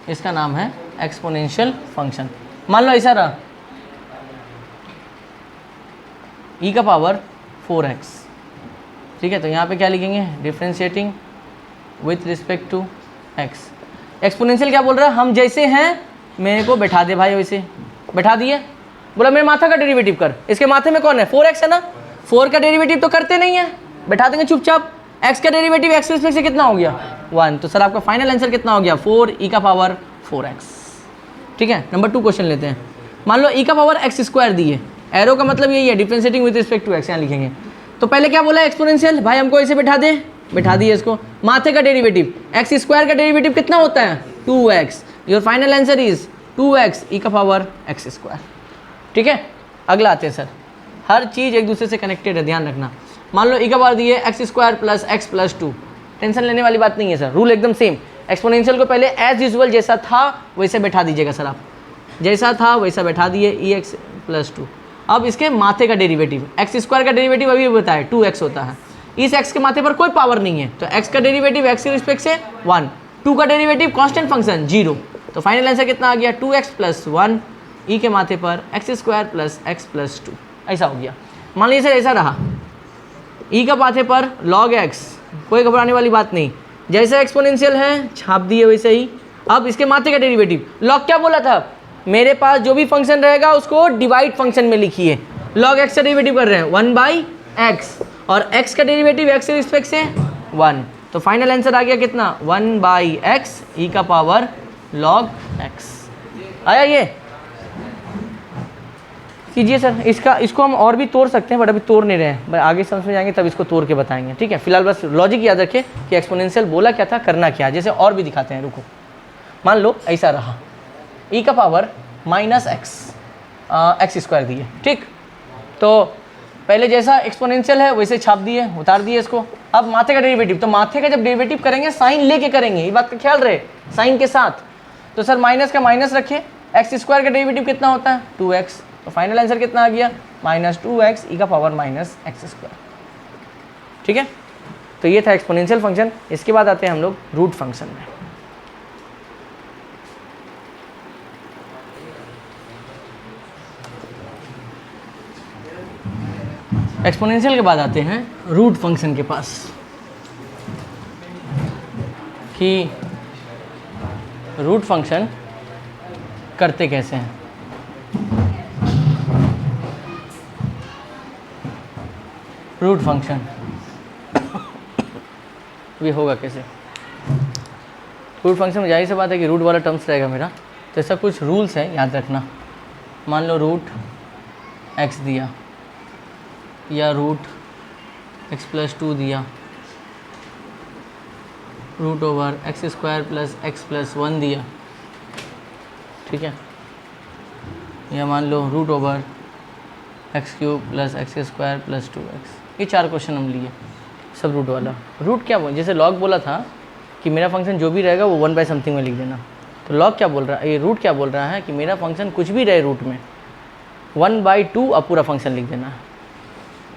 इसका नाम है एक्सपोनेंशियल फंक्शन। मान लो ऐसा रहा e का पावर 4x, ठीक है, तो यहाँ पे क्या लिखेंगे, differentiating with respect to x। Exponential क्या बोल रहा है, हम जैसे हैं मेरे को बैठा दे भाई, वैसे बैठा दिए। बोला मेरे माथा का डेरिवेटिव कर, इसके माथे में कौन है 4x है ना, 4 का डेरिवेटिव तो करते नहीं है, बैठा देंगे चुपचाप। x का डेरिवेटिव x के रिस्पेक्ट से कितना हो गया 1, तो सर आपका फाइनल आंसर कितना हो गया 4 e का पावर 4x। ठीक है, नंबर 2 क्वेश्चन लेते हैं। मान लो e का पावर x स्क्वायर दी है, एरो का मतलब यही है differentiating with respect to x, यहाँ लिखेंगे। तो पहले क्या बोला एक्सपोनेंशियल, भाई हमको ऐसे बैठा दे, बैठा दिए इसको। माथे का डेरिवेटिव x स्क्वायर का डेरिवेटिव कितना होता है 2x, your final answer is 2x e का पावर x स्क्वायर। ठीक है, अगला आते हैं सर, हर चीज़ एक दूसरे से कनेक्टेड है, ध्यान रखना। मान लो e का पावर दिए x square plus x plus 2, tension लेने वाली बात नहीं है सर, रूल एकदम सेम। एक्सपोनेंशियल को पहले एज यूजुअल जैसा था वैसे बैठा दीजिएगा सर, आप जैसा था वैसा बैठा दिए ex प्लस 2। अब इसके माथे का डेरिवेटिव, एक्स स्क्वायर का डेरिवेटिव अभी बताया 2x होता है, इस x के माथे पर कोई पावर नहीं है, तो x का डेरिवेटिव x के रिस्पेक्ट से 1, 2 का डेरिवेटिव कांस्टेंट फंक्शन 0, तो फाइनल आंसर कितना आ गया 2x प्लस 1 e के माथे पर x square plus x plus 2, ऐसा हो गया। मान लीजिए सर ऐसा रहा, e का माथे पर log x, कोई घबराने वाली बात नहीं, जैसे एक्सपोनेंशियल है छाप दिए वैसे ही। अब इसके माथे का डेरिवेटिव, log क्या बोला था, मेरे पास जो भी फंक्शन रहेगा उसको डिवाइड फंक्शन में लिखिए। log x का डेरिवेटिव कर रहे हैं 1/x, और x का डेरिवेटिव x के रिस्पेक्ट से 1, तो फाइनल आंसर आ गया कितना 1/x e का पावर log x। आया ये, कीजिए सर। इसको हम और भी तोड़ सकते हैं, बट अभी तोड़ नहीं रहे हैं, भाई आगे समझ में जाएंगे तब इसको तोड़ के बताएंगे। ठीक है, फिलहाल बस लॉजिक याद रखें कि एक्सपोनेंशियल बोला क्या था, करना क्या, जैसे और भी दिखाते हैं। रुको, मान लो ऐसा रहा, e का पावर माइनस x स्क्वायर दिए। ठीक, तो पहले जैसा एक्सपोनेंशियल है वैसे छाप दिए, उतार दिए इसको। अब माथे का डेरिवेटिव, तो माथे का जब डेरिवेटिव करेंगे साइन लेके करेंगे, ये बात का ख्याल रहे, साइन के साथ। तो सर माइनस का माइनस रखिए, एक्स स्क्वायर का डेरिवेटिव कितना होता है 2x, तो फाइनल आंसर कितना आ गया -2x e का पावर माइनस x स्क्वायर। ठीक है, तो ये था एक्सपोनेंशियल फंक्शन। इसके बाद आते हैं हम लोग रूट फंक्शन में। एक्सपोनेंशियल के बाद आते हैं रूट फंक्शन के पास, कि रूट फंक्शन करते कैसे हैं। रूट फंक्शन ये होगा कैसे, रूट फंक्शन में जाहिर सी बात है कि रूट वाला टर्म्स रहेगा मेरा, तो ऐसा कुछ रूल्स है याद रखना। मान लो रूट x दिया, या रूट x प्लस 2 दिया, root over x square plus x plus 1 दिया। ठीक है, या मान लो root over x cube plus x square plus 2x। ये 4 क्वेश्चन हम लिए, सब रूट वाला। रूट क्या बोल, जैसे लॉग बोला था कि मेरा फंक्शन जो भी रहेगा वो 1 बाय समथिंग में लिख देना, तो लॉग क्या बोल रहा है, ये रूट क्या बोल रहा है कि मेरा फंक्शन कुछ भी रहे रूट में 1/2 अब पूरा फंक्शन लिख देना है।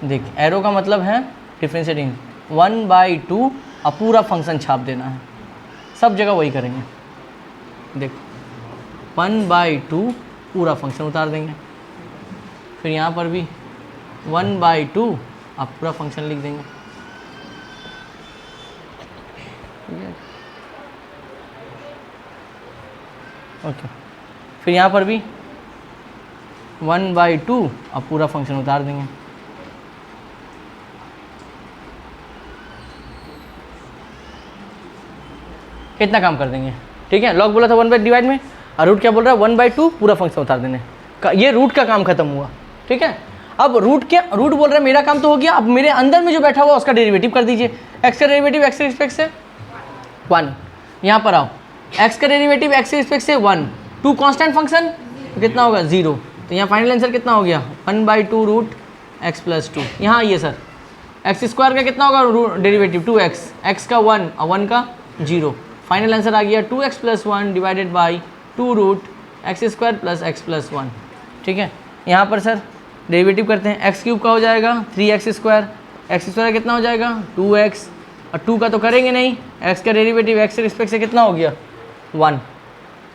देख, एरो का मतलब है डिफरेंशिएटिंग, 1/2 अब पूरा फंक्शन छाप देना है, सब जगह वही करेंगे। देख 1/2 पूरा फंक्शन उतार देंगे, फिर यहाँ पर भी 1/2 आप पूरा फंक्शन लिख देंगे। ओके, फिर यहाँ पर भी 1/2 अब पूरा फंक्शन उतार देंगे। कितना काम कर देंगे। ठीक है, लॉग बोला था 1 बाई डिवाइड में, और रूट क्या बोल रहा है 1/2 पूरा फंक्शन उतार देने का, ये रूट का काम खत्म हुआ। ठीक है, अब रूट बोल रहा है मेरा काम तो हो गया, अब मेरे अंदर में जो बैठा हुआ उसका डेरिवेटिव कर दीजिए। x का डेरिवेटिव x के रिस्पेक्ट से 1, यहाँ पर आओ, x का डेरिवेटिव x के रिस्पेक्ट से 1, 2 कांस्टेंट फंक्शन तो कितना होगा 0, तो यहाँ फाइनल आंसर कितना हो गया 1/2 रूट x प्लस 2। यहाँ आइए सर, x स्क्वायर का कितना होगा डेरिवेटिव 2x, x का 1 और 1 का 0, फाइनल आंसर आ गया 2x plus 1 divided by 2 root X square plus x plus 1। ठीक है, यहाँ पर सर डेरिवेटिव करते हैं, x क्यूब का हो जाएगा 3x स्क्वायर, एक्स स्क्वायर कितना हो जाएगा 2x, और 2 का तो करेंगे नहीं, x का डेरिवेटिव x के रिस्पेक्ट से कितना हो गया 1।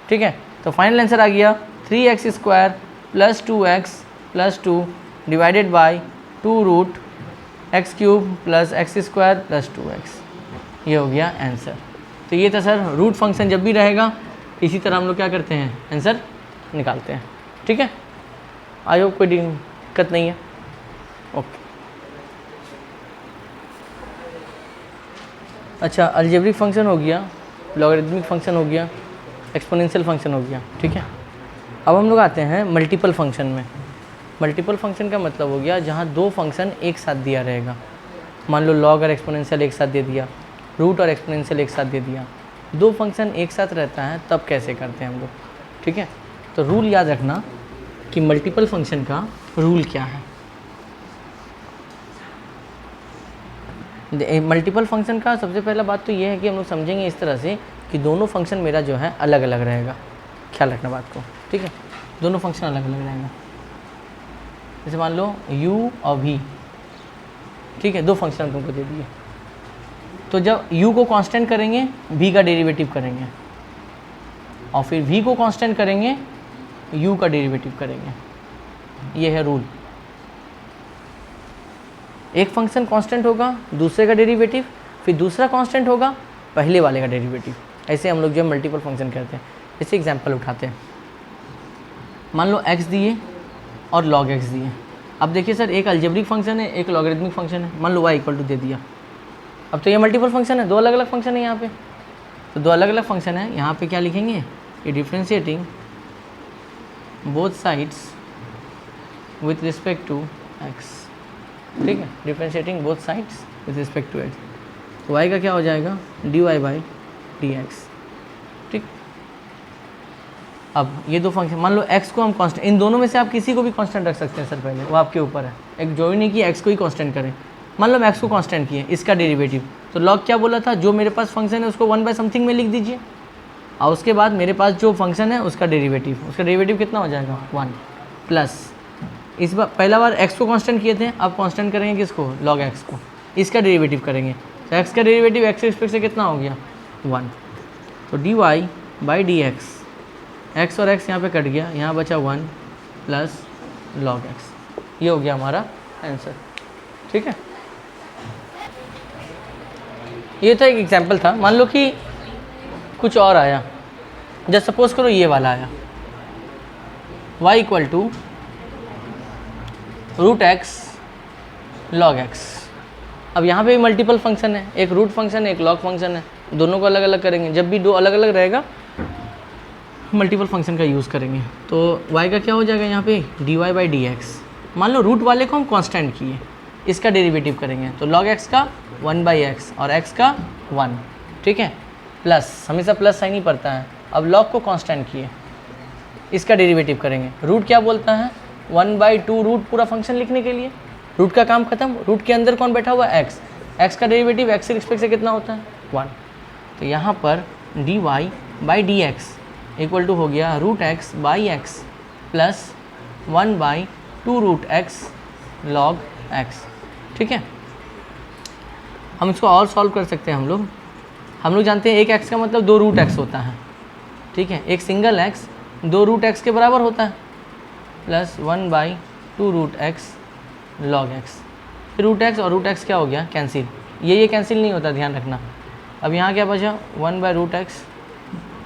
ठीक है, तो फाइनल आंसर आ गया 3x square plus 2x plus 2 divided by 2 root X cube plus X square plus 2x। ये हो गया आंसर। तो ये था सर रूट फंक्शन जब भी रहेगा इसी तरह हम लोग क्या करते हैं आंसर निकालते हैं। ठीक है, आई होप कोई दिक्कत नहीं है। ओके। अच्छा, अलजेब्रिक फंक्शन हो गया, लॉगरिदमिक फंक्शन हो गया, एक्सपोनेंशियल फंक्शन हो गया, ठीक है। अब हम लोग आते हैं मल्टीपल फंक्शन में। मल्टीपल फंक्शन का मतलब हो गया जहाँ दो फंक्शन एक साथ दिया रहेगा। मान लो लॉग और एक्सपोनेंशियल एक साथ दे दिया, रूट और एक्सपोनेंशियल एक साथ दे दिया, दो फंक्शन एक साथ रहता है, तब कैसे करते हैं हम लोग, ठीक है। तो रूल याद रखना कि मल्टीपल फंक्शन का रूल क्या है। मल्टीपल फंक्शन का सबसे पहला बात तो ये है कि हम लोग समझेंगे इस तरह से कि दोनों फंक्शन मेरा जो है अलग अलग रहेगा, ख्याल रखना बात को, ठीक है। दोनों फंक्शन अलग अलग रहेंगे। जैसे मान लो u और v, ठीक है, दो फंक्शन तुमको दे दिए, तो जब u को कांस्टेंट करेंगे v का डेरिवेटिव करेंगे, और फिर v को कांस्टेंट करेंगे u का डेरिवेटिव करेंगे, ये है रूल। एक फंक्शन कांस्टेंट होगा, दूसरे का डेरिवेटिव, फिर दूसरा कांस्टेंट होगा, पहले वाले का डेरिवेटिव। ऐसे हम लोग जो मल्टीपल फंक्शन करते हैं। जैसे एग्जांपल उठाते हैं, मान लो x दिए और log x दिए। अब देखिए सर, एक अलजेब्रिक फंक्शन है, एक लॉगरिदमिक फंक्शन है। मान लो y इक्वल टू दे दिया, अब तो ये मल्टीपल फंक्शन है, दो अलग अलग फंक्शन है यहाँ पे। तो दो अलग अलग फंक्शन है, यहाँ पे क्या लिखेंगे कि differentiating both sides with respect to x, ठीक है, differentiating both sides with respect to x। तो y का क्या हो जाएगा, dy/dx, ठीक। अब ये दो फंक्शन, मान लो x को हम कांस्टेंट, इन दोनों में से आप किसी को भी कांस्टेंट रख सकते हैं सर, पहले वो आपके ऊपर है। एक जो ही नहीं कि x को ही कांस्टेंट करें। मान लो हम x को कांस्टेंट किए, इसका डेरिवेटिव, तो log क्या बोला था, जो मेरे पास फंक्शन है उसको 1 बाय समथिंग में लिख दीजिए, और उसके बाद मेरे पास जो फंक्शन है उसका डेरिवेटिव कितना हो जाएगा 1 प्लस, इस बार पहला बार x को कांस्टेंट किए थे, अब कांस्टेंट करेंगे किसको, log x को, इसका डेरिवेटिव करेंगे, तो x का डेरिवेटिव x के रिस्पेक्ट से कितना हो गया 1, तो dy/dx, x और x यहाँ पे कट गया, यहाँ बचा 1 प्लस log x, ये हो गया हमारा आंसर, ठीक है। ये तो एक एग्जाम्पल था। मान लो कि कुछ और आया, जब सपोज करो ये वाला आया, y equal to √x log x। अब यहाँ पे भी मल्टीपल फंक्शन है, एक रूट फंक्शन है, एक लॉग फंक्शन है, दोनों को अलग अलग करेंगे। जब भी दो अलग अलग रहेगा मल्टीपल फंक्शन का यूज़ करेंगे। तो y का क्या हो जाएगा यहाँ पे dy/dx। मान लो रूट वाले को हम कांस्टेंट किए, इसका डेरिवेटिव करेंगे, तो log x का 1/x और x का 1, ठीक है, प्लस, हमेशा प्लस साइन ही पड़ता है। अब log को कांस्टेंट किए, इसका डेरिवेटिव करेंगे। रूट क्या बोलता है 1/2 रूट पूरा फंक्शन लिखने के लिए, रूट का काम खत्म। रूट के अंदर कौन बैठा हुआ है, x का डेरिवेटिव x के रिस्पेक्ट से कितना होता है 1। तो यहाँ पर dy/dx इक्वल टू हो गया √x/x plus 1/2 √x log x, ठीक है। हम इसको और सॉल्व कर सकते हैं। हम लोग जानते हैं एक x का मतलब 2 √x होता है, ठीक है। एक सिंगल x 2 √x के बराबर होता है, प्लस 1/2 √x log x। फिर √x और √x क्या हो गया, कैंसिल, ये कैंसिल नहीं होता, ध्यान रखना। अब यहाँ क्या बचा 1/√x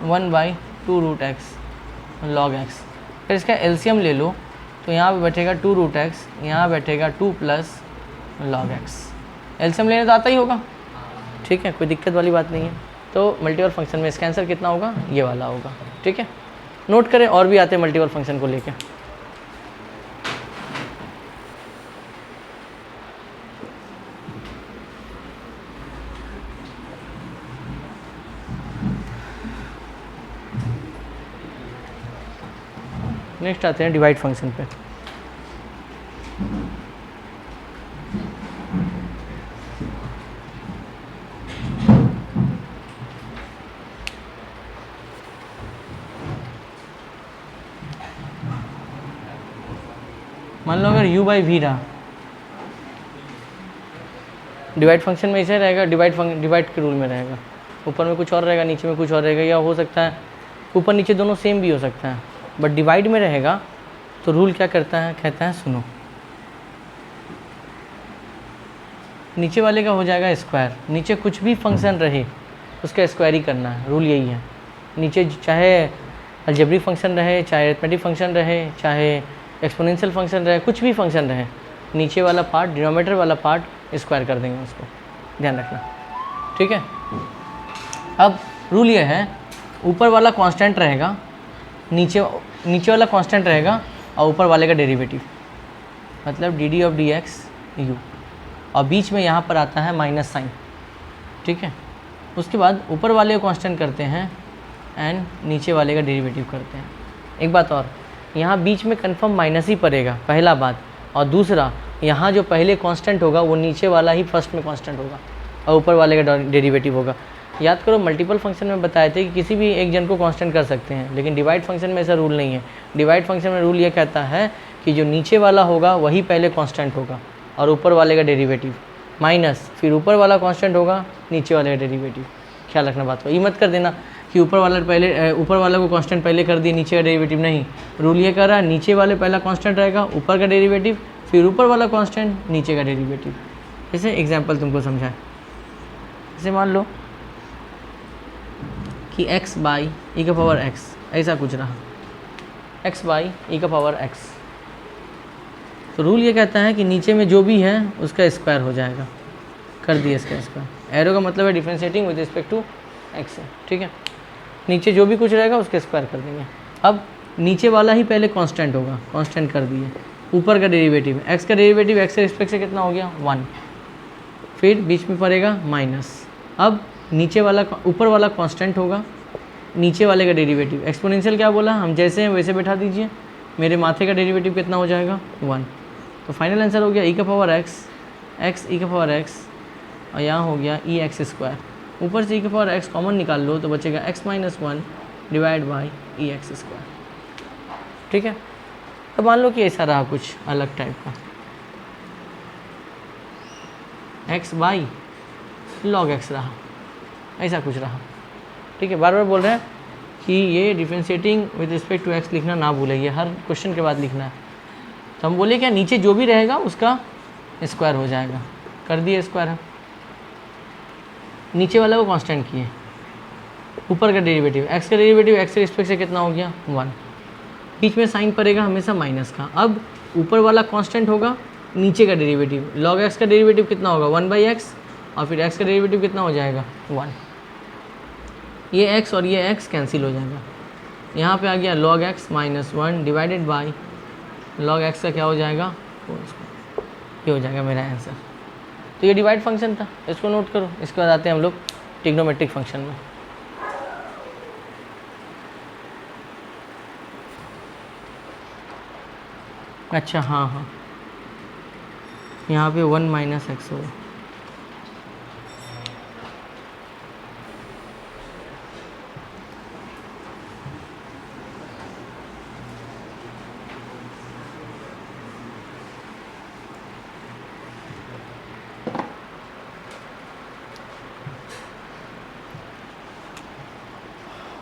1/2 √x log x। फिर इसका एलसीएम ले लो, तो यहाँ पे बैठेगा 2 √x, यहाँ बैठेगा 2 प्लस log x। एलसीएम लेने तो आता ही होगा, ठीक है, कोई दिक्कत वाली बात नहीं है। तो मल्टीपल फंक्शन में इसका आंसर कितना होगा, ये वाला होगा, ठीक है। नोट करें, और भी आते हैं मल्टीपल फंक्शन को लेके। नेक्स्ट आते हैं डिवाइड फंक्शन पे। मान लो अगर u/v रहा, डिवाइड फंक्शन में ऐसे रहेगा, डिवाइड के रूल में रहेगा, ऊपर में कुछ और रहेगा, नीचे में कुछ और रहेगा, या हो सकता है ऊपर नीचे दोनों सेम भी हो सकता है, बट डिवाइड में रहेगा तो रूल क्या करता है, कहता है सुनो, नीचे वाले का हो जाएगा स्क्वायर, नीचे कुछ भी फंक्शन रहे उसका स्क्वायर ही करना है, रूल यही है। नीचे चाहे अलजेब्रिक फंक्शन रहे, चाहे अरिथमेटिक फंक्शन रहे, चाहे एक्सपोनेंशियल फंक्शन रहे, कुछ भी फंक्शन रहे, नीचे वाला पार्ट, डिनोमिनेटर वाला पार्ट स्क्वायर कर देंगे उसको, ध्यान रखना, ठीक है। अब रूल ये है, ऊपर वाला कांस्टेंट रहेगा, नीचे वाला कांस्टेंट रहेगा और ऊपर वाले का डेरिवेटिव, मतलब D D of D x you, और बीच में यहाँ पर आता है माइनस साइन, ठीक है। उसके बाद ऊपर वाले को कांस्टेंट करते हैं एंड नीचे वाले का डेरिवेटिव करते हैं। एक बात और, यहाँ बीच में कंफर्म माइनस ही पड़ेगा, पहला बात, और दूसरा यहाँ जो पहले कांस्टेंट होगा वो नीचे वाला ही फर्स्ट में कांस्टेंट होगा और ऊपर वाले का डेरिवेटिव होगा। याद करो मल्टीपल फंक्शन में बताए थे कि किसी भी एक जन को कांस्टेंट कर सकते हैं, लेकिन डिवाइड फंक्शन में ऐसा रूल नहीं है। डिवाइड फंक्शन में रूल ये कहता है कि जो नीचे वाला होगा वही पहले कांस्टेंट होगा और ऊपर वाले का डेरिवेटिव माइनस, फिर ऊपर वाला कांस्टेंट होगा, नीचे वाले का डेरिवेटिव। ख्याल रखना बात को, ये मत कर देना कि ऊपर वाला को कांस्टेंट पहले कर दिए, नीचे का डेरिवेटिव नहीं। रूल ये कर रहा है नीचे वाले पहला कांस्टेंट रहेगा, ऊपर का डेरिवेटिव, फिर ऊपर वाला कांस्टेंट, नीचे का डेरिवेटिव। जैसे एग्जांपल तुमको समझाएं, जैसे मान लो कि x बाई ई का पावर x, ऐसा कुछ रहा, x बाई ई का पावर x, तो रूल ये कहता है कि नीचे में जो भी है उसका स्क्वायर हो जाएगा, कर दिए इसका स्क्वायर। एरो का मतलब है differentiating with respect to x है, ठीक है। नीचे जो भी कुछ रहेगा उसका स्क्वायर कर देंगे। अब नीचे वाला ही पहले कांस्टेंट होगा, कांस्टेंट कर दिए, ऊपर का डेरिवेटिव, x का डेरिवेटिव x के रिस्पेक्ट से कितना हो गया 1, फिर बीच में पड़ेगा माइनस। अब नीचे वाला ऊपर वाला कांस्टेंट होगा, नीचे वाले का डेरिवेटिव, एक्सपोनेंशियल क्या बोला, हम जैसे हैं वैसे बैठा दीजिए, मेरे माथे का डेरिवेटिव कितना हो जाएगा 1। तो फाइनल आंसर हो गया ई का पावर x ई का पावर x, और यहाँ हो गया ई एक्स स्क्वायर। ऊपर से ई का पावर x कॉमन निकाल लो तो बचेगा x minus 1 divide by E x square, ठीक है। तो मान लो कि ऐसा रहा कुछ अलग टाइप का, x बाई लॉग x रहा, ऐसा कुछ रहा, ठीक है। बार बार बोल रहे हैं कि ये differentiating with respect to x लिखना ना भूलिए, हर क्वेश्चन के बाद लिखना है। तो हम बोले क्या, नीचे जो भी रहेगा उसका स्क्वायर हो जाएगा, कर दिए स्क्वायर है। नीचे वाला को कांस्टेंट किए, ऊपर का डेरिवेटिव, x का डेरिवेटिव x के रिस्पेक्ट से कितना हो गया 1, बीच में साइन पड़ेगा हमेशा माइनस का। अब ऊपर वाला कांस्टेंट होगा, नीचे का डेरिवेटिव, लॉग x का डेरिवेटिव कितना होगा 1/x, और फिर x का डेरिवेटिव कितना हो जाएगा 1। ये x और ये x कैंसिल हो जाएगा, यहाँ पे आ गया log x minus 1 divided by log x का क्या हो जाएगा, ये हो जाएगा मेरा आंसर। तो ये डिवाइड फंक्शन था, इसको नोट करो। इसके बाद आते हैं हम लोग ट्रिग्नोमेट्रिक फंक्शन में। अच्छा हाँ, यहाँ पे 1 माइनस एक्स होगा,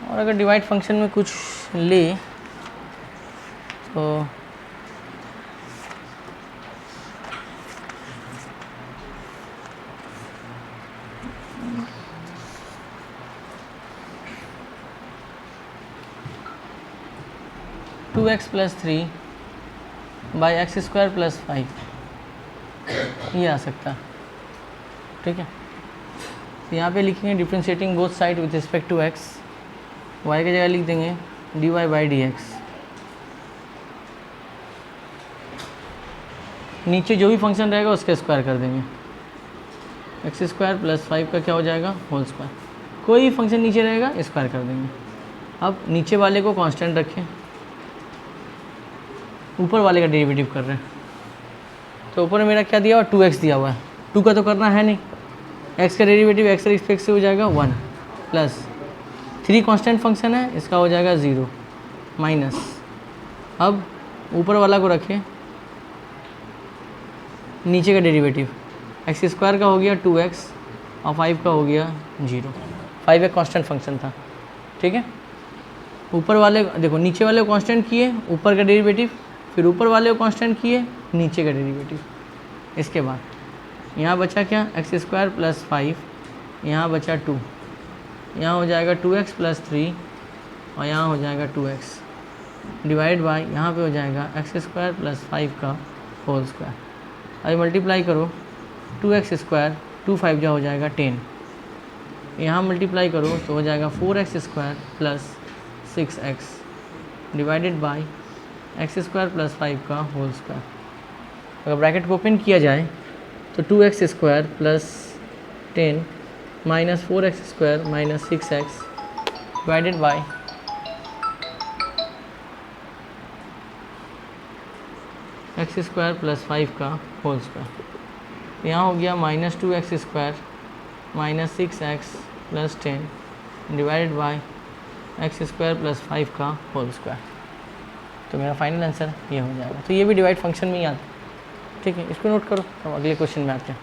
और अगर डिवाइड फंक्शन में कुछ ले तो two x plus 3 by X square plus 5, ये आ सकता है, ठीक है। तो यहाँ पे लिखेंगे differentiating both side with respect to X, y की जगह लिख देंगे dy बाई डी एक्स। नीचे जो भी फंक्शन रहेगा उसका स्क्वायर कर देंगे, एक्स स्क्वायर प्लस 5 का क्या हो जाएगा होल स्क्वायर। कोई भी फंक्शन नीचे रहेगा स्क्वायर कर देंगे। अब नीचे वाले को कांस्टेंट रखें, ऊपर वाले का डेरिवेटिव कर रहे हैं, तो ऊपर मेरा क्या दिया हुआ 2x दिया हुआ है, 2 का तो करना है नहीं, x का डेरिवेटिव x के रिस्पेक्ट से हो जाएगा 1 प्लस 3 कांस्टेंट फंक्शन है, इसका हो जाएगा 0 माइनस। अब ऊपर वाला को रखें, नीचे का डेरिवेटिव एक्स स्क्वायर का हो गया 2x और 5 का हो गया 0। 5 एक कांस्टेंट फंक्शन था, ठीक है। ऊपर वाले देखो, नीचे वाले को कांस्टेंट किए, ऊपर का डेरिवेटिव, फिर ऊपर वाले को कांस्टेंट किए, नीचे का डेरिवेटिव। इसके बाद यहाँ बचा क्या, एक्स स्क्वायर प्लस 5, यहाँ बचा 2, यहाँ हो जाएगा 2x प्लस 3 और यहाँ हो जाएगा 2x डिवाइड बाई यहाँ पे हो जाएगा एक्स स्क्वायर प्लस 5 का होल स्क्वायर। अभी मल्टीप्लाई करो, 2x स्क्वायर 2 5 जा हो जाएगा 10, यहाँ मल्टीप्लाई करो तो हो जाएगा 4x² plus 6x divided by x² plus 5 का होल स्क्वायर। अगर ब्रैकेट को ओपन किया जाए तो 2x² plus 10 minus 4x² minus 6x divided by x² plus 5 का होल स्क्वायर। यहाँ हो गया minus 2x² minus 6x plus 10 divided by x² plus 5 का होल स्क्वायर। तो मेरा फाइनल आंसर ये हो जाएगा। तो ये भी डिवाइड फंक्शन में ही आता है, ठीक है, इसको नोट करो। अब अगले क्वेश्चन में आते हैं।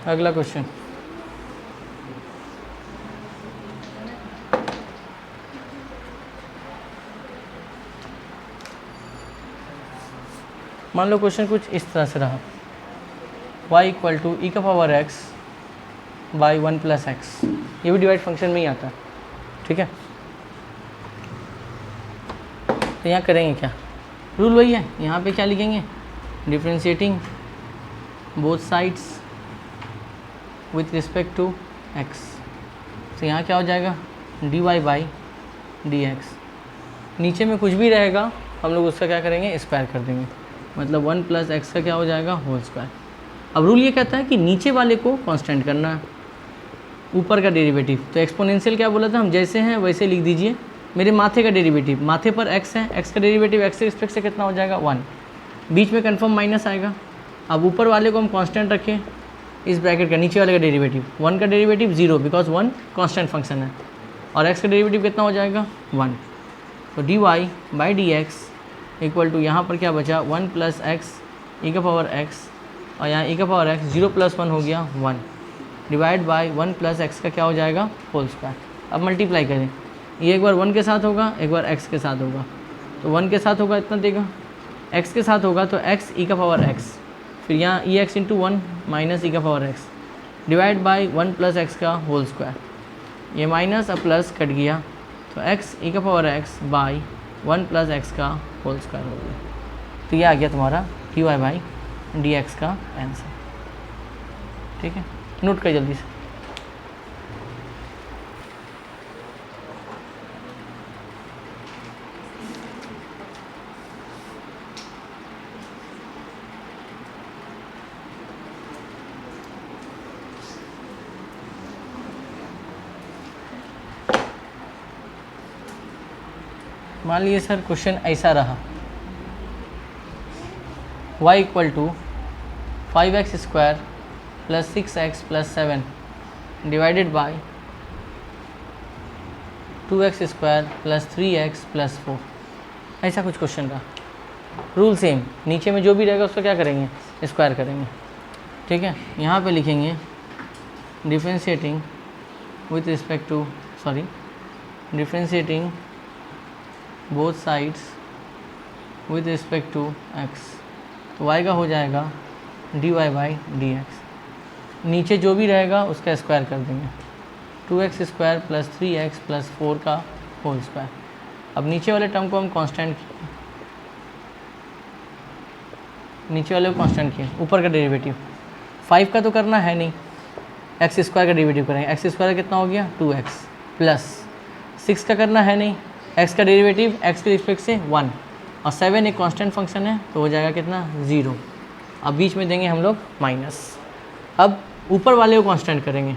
अगला क्वेश्चन, मान लो क्वेश्चन कुछ इस तरह से रहा, y इक्वल टू e का power x by 1 plus x। ये भी डिवाइड फंक्शन में ही आता है, ठीक है। तो यहाँ करेंगे क्या, रूल वही है। यहाँ पे क्या लिखेंगे, differentiating both sides with respect to x। तो यहाँ क्या हो जाएगा, dy बाई dx। नीचे में कुछ भी रहेगा हम लोग उसका क्या करेंगे, स्क्वायर कर देंगे, मतलब 1 प्लस एक्स का क्या हो जाएगा, होल स्क्वायर। अब रूल ये कहता है कि नीचे वाले को कांस्टेंट करना है, ऊपर का डेरिवेटिव। तो एक्सपोनेंशियल क्या बोला था हम, जैसे हैं वैसे लिख दीजिए। मेरे माथे का डेरिवेटिव, माथे पर x है, x का डेरिवेटिव x के रिस्पेक्ट से कितना हो जाएगा, 1। बीच में कन्फर्म माइनस आएगा। अब ऊपर वाले को हम कांस्टेंट रखें, इस ब्रैकेट का नीचे वाले का डेरिवेटिव, 1 का डेरिवेटिव 0 बिकॉज 1 कांस्टेंट फंक्शन है, और x का डेरिवेटिव कितना हो जाएगा, 1। तो dy by dx equal to यहाँ पर क्या बचा, 1 प्लस एक्स ई का पावर x, और यहाँ ई का पावर x 0 प्लस 1 हो गया 1 डिवाइड बाई 1 प्लस एक्स का क्या हो जाएगा, होल स्क्वायर। अब मल्टीप्लाई करें, ये एक बार 1 के साथ होगा, एक बार x के साथ होगा। तो 1 के साथ होगा इतना देगा, x के साथ होगा तो x ई का पावर x, फिर यहाँ ई एक्स इंटू 1 माइनस ई का power x divide by 1 plus x का होल स्क्वायर। ये माइनस अब प्लस कट गया, तो x ई का power x by 1 plus x का होल स्क्वायर हो गया। तो ये आ गया तुम्हारा dy बाई dx का आंसर, ठीक है। नोट कर जल्दी से। मान लीजिए सर क्वेश्चन ऐसा रहा, y equal to 5x² plus 6x plus 7 divided by 2x² plus 3x plus 4। ऐसा कुछ क्वेश्चन रहा। रूल सेम, नीचे में जो भी रहेगा उसका क्या करेंगे, स्क्वायर करेंगे, ठीक है। यहाँ पे लिखेंगे differentiating with respect to differentiating both sides with respect to x। तो y का हो जाएगा dy बाई dx। नीचे जो भी रहेगा उसका स्क्वायर कर देंगे, 2x² प्लस 3x प्लस 4 का होल स्क्वायर। अब नीचे वाले टर्म को हम कांस्टेंट किए, ऊपर का डेरिवेटिव 5 का तो करना है नहीं, x² का डेरिवेटिव करेंगे। x² कितना हो गया, 2x प्लस 6 का करना है नहीं, x का डेरिवेटिव x के रिस्पेक्ट से 1, और 7 एक कांस्टेंट फंक्शन है तो हो जाएगा कितना, 0। अब बीच में देंगे हम लोग माइनस। अब ऊपर वाले को कांस्टेंट करेंगे,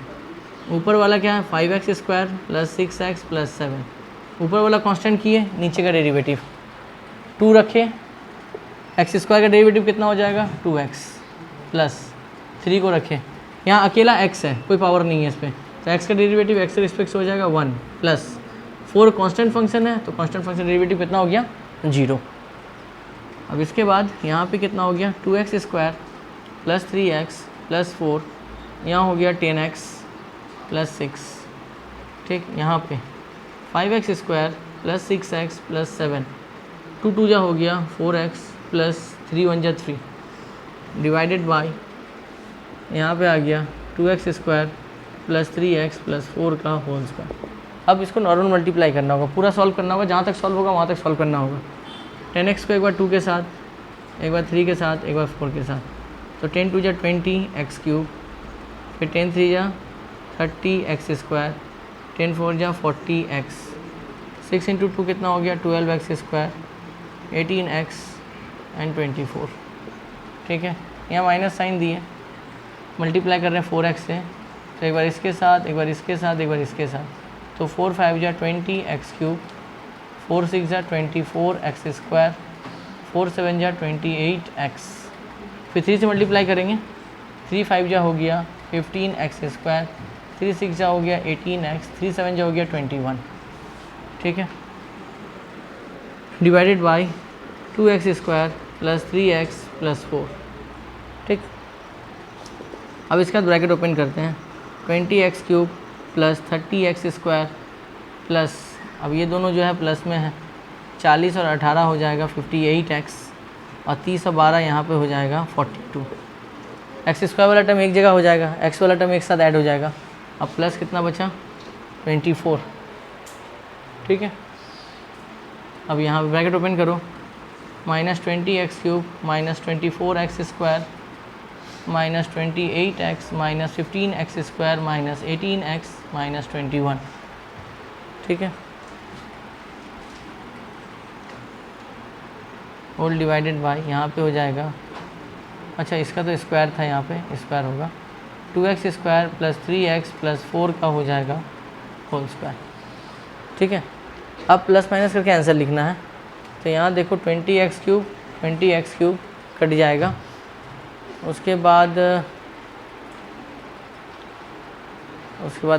ऊपर वाला क्या है, 5x² प्लस 6x प्लस 7। ऊपर वाला कांस्टेंट किए, नीचे का डेरिवेटिव 2 रखे, x² का डेरिवेटिव कितना हो जाएगा, 2x प्लस 3 को रखे। यहाँ अकेला x है, कोई पावर नहीं है इस पर, तो x का डेरिवेटिव x के रिस्पेक्ट से हो जाएगा 1 प्लस 4 कांस्टेंट फंक्शन है, तो कांस्टेंट फंक्शन डेरिवेटिव कितना हो गया, 0। अब इसके बाद यहाँ पे कितना हो गया, 2x² प्लस 3x प्लस 4, यहाँ हो गया 10x प्लस 6, ठीक। यहाँ पे 5x² प्लस 6x प्लस 7, 2 2 जा हो गया 4x प्लस 3 1 जा 3 डिवाइडेड बाई, यहाँ पे आ गया 2x² प्लस 3x प्लस 4 का होल स्क्वायर। अब इसको नॉर्मल मल्टीप्लाई करना होगा, पूरा सॉल्व करना होगा, जहाँ तक सॉल्व होगा वहाँ तक सॉल्व करना होगा। 10x को एक बार 2 के साथ, एक बार 3 के साथ, एक बार 4 के साथ, तो 10 2 जा 20 x क्यूब, फिर 10 3 जा 30x स्क्वायर, 10 4 जा 40x, 6 इंटू 2 कितना हो गया 12x स्क्वायर, 18x एंड 24। ठीक है, यहाँ माइनस साइन दिए, मल्टीप्लाई कर रहे हैं 4x से, तो एक बार इसके साथ, एक बार इसके साथ, एक बार इसके साथ, तो 4 5 जा 20x क्यूब, 4 6 जा 24x स्क्वायर, 4 7 जा 28x, फिर 3 से मल्टीप्लाई करेंगे, 3 5 जा हो गया 15x स्क्वायर, 3 6 जा हो गया 18x, 3 7 जा हो गया 21। ठीक है, divided by 2x square plus 3x plus 4। ठीक, अब इसका ब्रैकेट ओपन करते हैं, 20x cube plus 30x square plus, अब ये दोनों जो है प्लस में है, 40 और 18 हो जाएगा 58x, और 30 और 12 यहाँ पे हो जाएगा 42। एक्स स्क्वायर वाला टर्म एक जगह हो जाएगा, एक्स वाला टर्म एक साथ ऐड हो जाएगा। अब प्लस कितना बचा 24। ठीक है, अब यहाँ पे ब्रैकेट ओपन करो, minus 20x cube minus 24x square minus 28x minus 15x square minus 18x minus 21। ठीक है, होल डिवाइडेड बाई, यहाँ पे हो जाएगा, अच्छा इसका तो स्क्वायर था, यहाँ पे स्क्वायर होगा, 2x square plus 3x plus 4 का हो जाएगा होल स्क्वायर। ठीक है, अब प्लस माइनस करके आंसर लिखना है, तो यहाँ देखो 20x क्यूब कट जाएगा, उसके बाद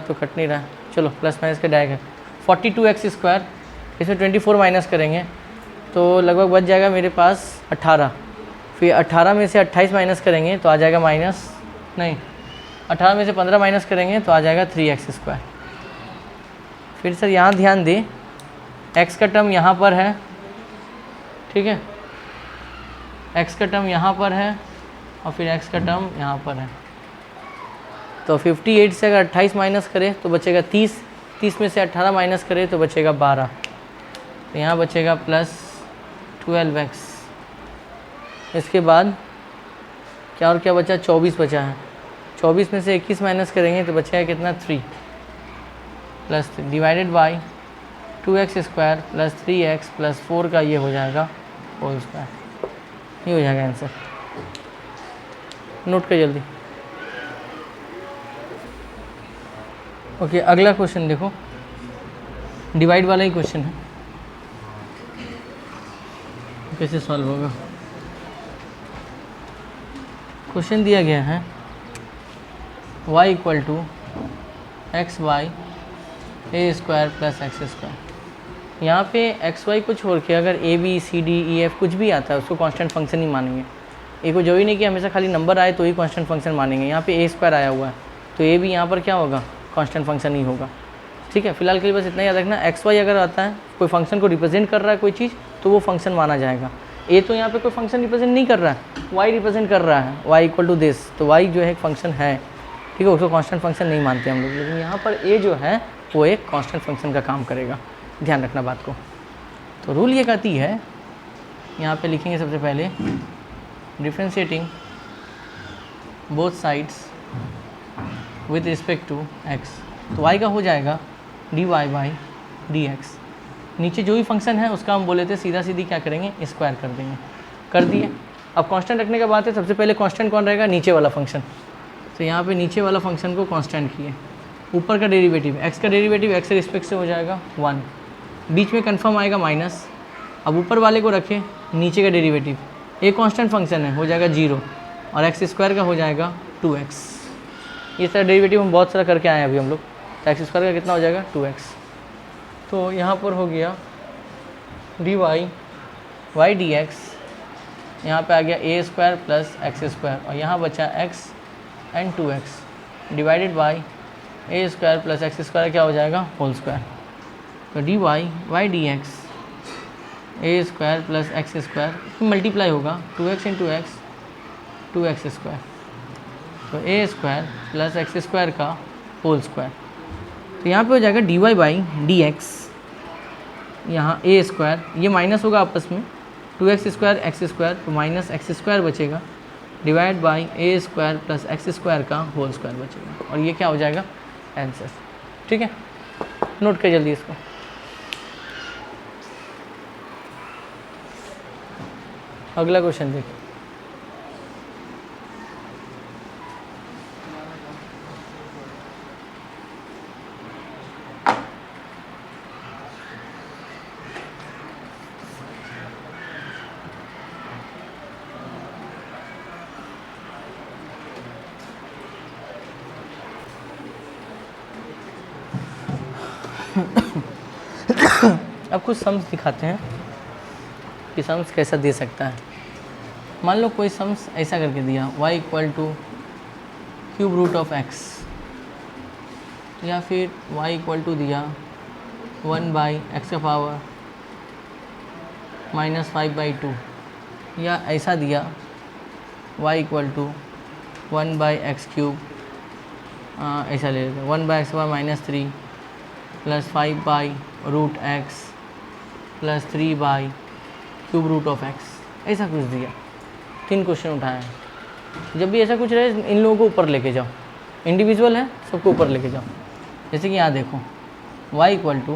तो कट नहीं रहा, चलो प्लस माइनस का डायरेक्ट 42x स्क्वायर, इसमें 24 माइनस करेंगे तो लगभग बच जाएगा मेरे पास 18, फिर 18 में से 28 माइनस करेंगे तो आ जाएगा माइनस, नहीं 18 में से 15 माइनस करेंगे तो आ जाएगा 3x स्क्वायर। फिर सर यहाँ ध्यान दें, x का टर्म यहाँ पर है, ठीक है, x का टर्म यहाँ पर है और फिर x का टर्म यहाँ पर है, तो 58 से अगर 28 माइनस करें तो बचेगा 30, 30 में से 18 माइनस करें तो बचेगा 12, तो यहाँ बचेगा प्लस 12x। इसके बाद क्या और क्या बचा, 24 बचा है, 24 में से 21 माइनस करेंगे तो बचेगा कितना 3 plus divided by 2x square plus 3x plus 4 का ये हो जाएगा होल स्क्वायर, ये हो जाएगा आंसर। नोट कर जल्दी। ओके, अगला क्वेश्चन देखो, डिवाइड वाला ही क्वेश्चन है, कैसे सॉल्व होगा। क्वेश्चन दिया गया है y equal to X Y A square plus X square. यहाँ पे एक्स वाई को छोड़ के अगर A B C D E F कुछ भी आता है उसको कांस्टेंट फंक्शन ही मानेंगे। ए को जो ही नहीं कि हमेशा खाली नंबर आए तो ही कांस्टेंट फंक्शन मानेंगे। यहाँ पे ए स्क्वायर आया हुआ है तो ए भी यहाँ पर क्या होगा, कांस्टेंट फंक्शन ही होगा। ठीक है, फिलहाल के लिए बस इतना याद रखना, एक्स वाई अगर आता है कोई फंक्शन को रिप्रेजेंट कर रहा है कोई चीज़ तो वो फंक्शन माना जाएगा। ए तो यहाँ पे कोई फंक्शन रिप्रेजेंट नहीं कर रहा है, वाई रिप्रेजेंट कर रहा है, वाई इक्वल टू दिस, तो वाई जो है एक फंक्शन है, ठीक है, उसको कांस्टेंट फंक्शन नहीं मानते हम लोग, लेकिन यहाँ पर ए जो है वो एक कांस्टेंट फंक्शन का काम करेगा, ध्यान रखना बात को। तो रूल ये कहती है, यहाँ पे लिखेंगे सबसे पहले differentiating both sides with respect to X, तो y का हो जाएगा dy बाई dx। नीचे जो भी फंक्शन है उसका हम बोले थे सीधा सीधी क्या करेंगे, स्क्वायर कर देंगे, कर दिए। अब कांस्टेंट रखने के बाद है सबसे पहले कांस्टेंट कौन रहेगा, नीचे वाला फंक्शन, तो यहाँ पे नीचे वाला फंक्शन को कांस्टेंट किए। ऊपर का डेरिवेटिव x का डेरिवेटिव x के रिस्पेक्ट से हो जाएगा 1, बीच में कन्फर्म आएगा माइनस। अब ऊपर वाले को रखें, नीचे का डेरिवेटिव एक कांस्टेंट फंक्शन है हो जाएगा 0 और एक्स स्क्वायर का हो जाएगा 2x। ये सारा डेरिवेटिव हम बहुत सारा करके आए हैं अभी हम लोग, तो एक्स स्क्वायर का कितना हो जाएगा 2x। तो यहाँ पर हो गया dy y dx, यहाँ पे आ गया a square plus X square और यहाँ बचा x and 2x divided by a square plus X square क्या हो जाएगा होल स्क्वायर। तो dy y dx a square plus X square multiply होगा 2x into x 2x square, तो a square plus X square का whole square. तो यहाँ पे हो जाएगा dy बाई डी एक्स, यहाँ a स्क्वायर, ये माइनस होगा आपस में 2x स्क्वायर एक्स स्क्वायर, तो माइनस एक्स स्क्वायर बचेगा divide by a square plus X square का होल स्क्वायर बचेगा, और ये क्या हो जाएगा आंसर। ठीक है, नोट कर जल्दी इसको। अगला क्वेश्चन देखिए। अब कुछ सम्स दिखाते हैं कि सम्स कैसा दे सकता है। मान लो कोई सम्स ऐसा करके दिया y equal to cube root of x, या फिर y इक्वल टू दिया 1/x का पावर -5/2, या ऐसा दिया y इक्वल टू 1/x³ ऐसा ले लेते हैं 1/x -3 प्लस 5/√x प्लस 3/क्यूब रूट ऑफ x, ऐसा कुछ दिया। 3 क्वेश्चन उठाए हैं। जब भी ऐसा कुछ रहे इन लोगों को ऊपर लेके जाओ, इंडिविजुअल है सबको ऊपर लेके जाओ। जैसे कि यहाँ देखो y equal to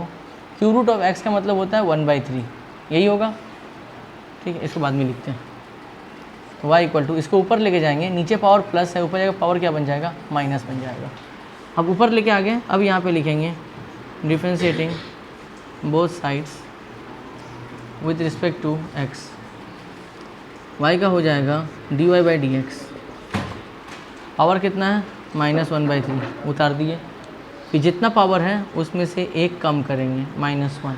cube root of x का मतलब होता है 1/3, यही होगा। ठीक है, इसको बाद में लिखते हैं। तो y इक्वल टू, इसको ऊपर लेके जाएंगे, नीचे पावर प्लस है, ऊपर जाएगा पावर क्या बन जाएगा, माइनस बन जाएगा। अब ऊपर लेके आ गए, अब यहाँ पे लिखेंगे differentiating both sides with respect to x, y का हो जाएगा dy/dx। पावर कितना है, -1/3, उतार दिए। फिर जितना पावर है उसमें से एक कम करेंगे, -1,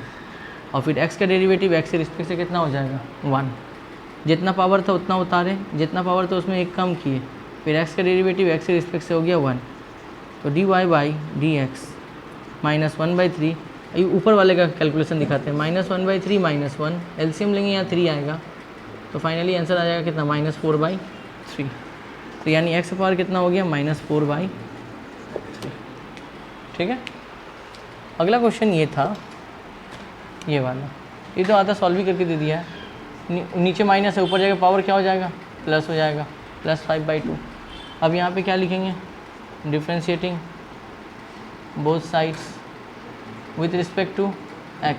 और फिर x का डेरिवेटिव x के रिस्पेक्ट से कितना हो जाएगा, 1। जितना पावर था उतना उतारे, जितना पावर था उसमें एक कम किए, फिर x का डेरिवेटिव x के रिस्पेक्ट से हो गया 1। तो dy/dx -1/3, ये ऊपर वाले का कैलकुलेशन दिखाते हैं, -1/3 -1, एलसीएम लेंगे यहाँ 3 आएगा, तो फाइनली आंसर आ जाएगा कितना, -4/3। तो यानी x का पावर कितना हो गया, -4/3। ठीक है। अगला क्वेश्चन ये था, ये वाला, ये तो आता सॉल्व भी करके दे दिया है। नीचे माइनस है, ऊपर जाएगा पावर क्या हो जाएगा, प्लस हो जाएगा, +5/2। अब यहाँ पे क्या लिखेंगे, differentiating both sides with respect to x,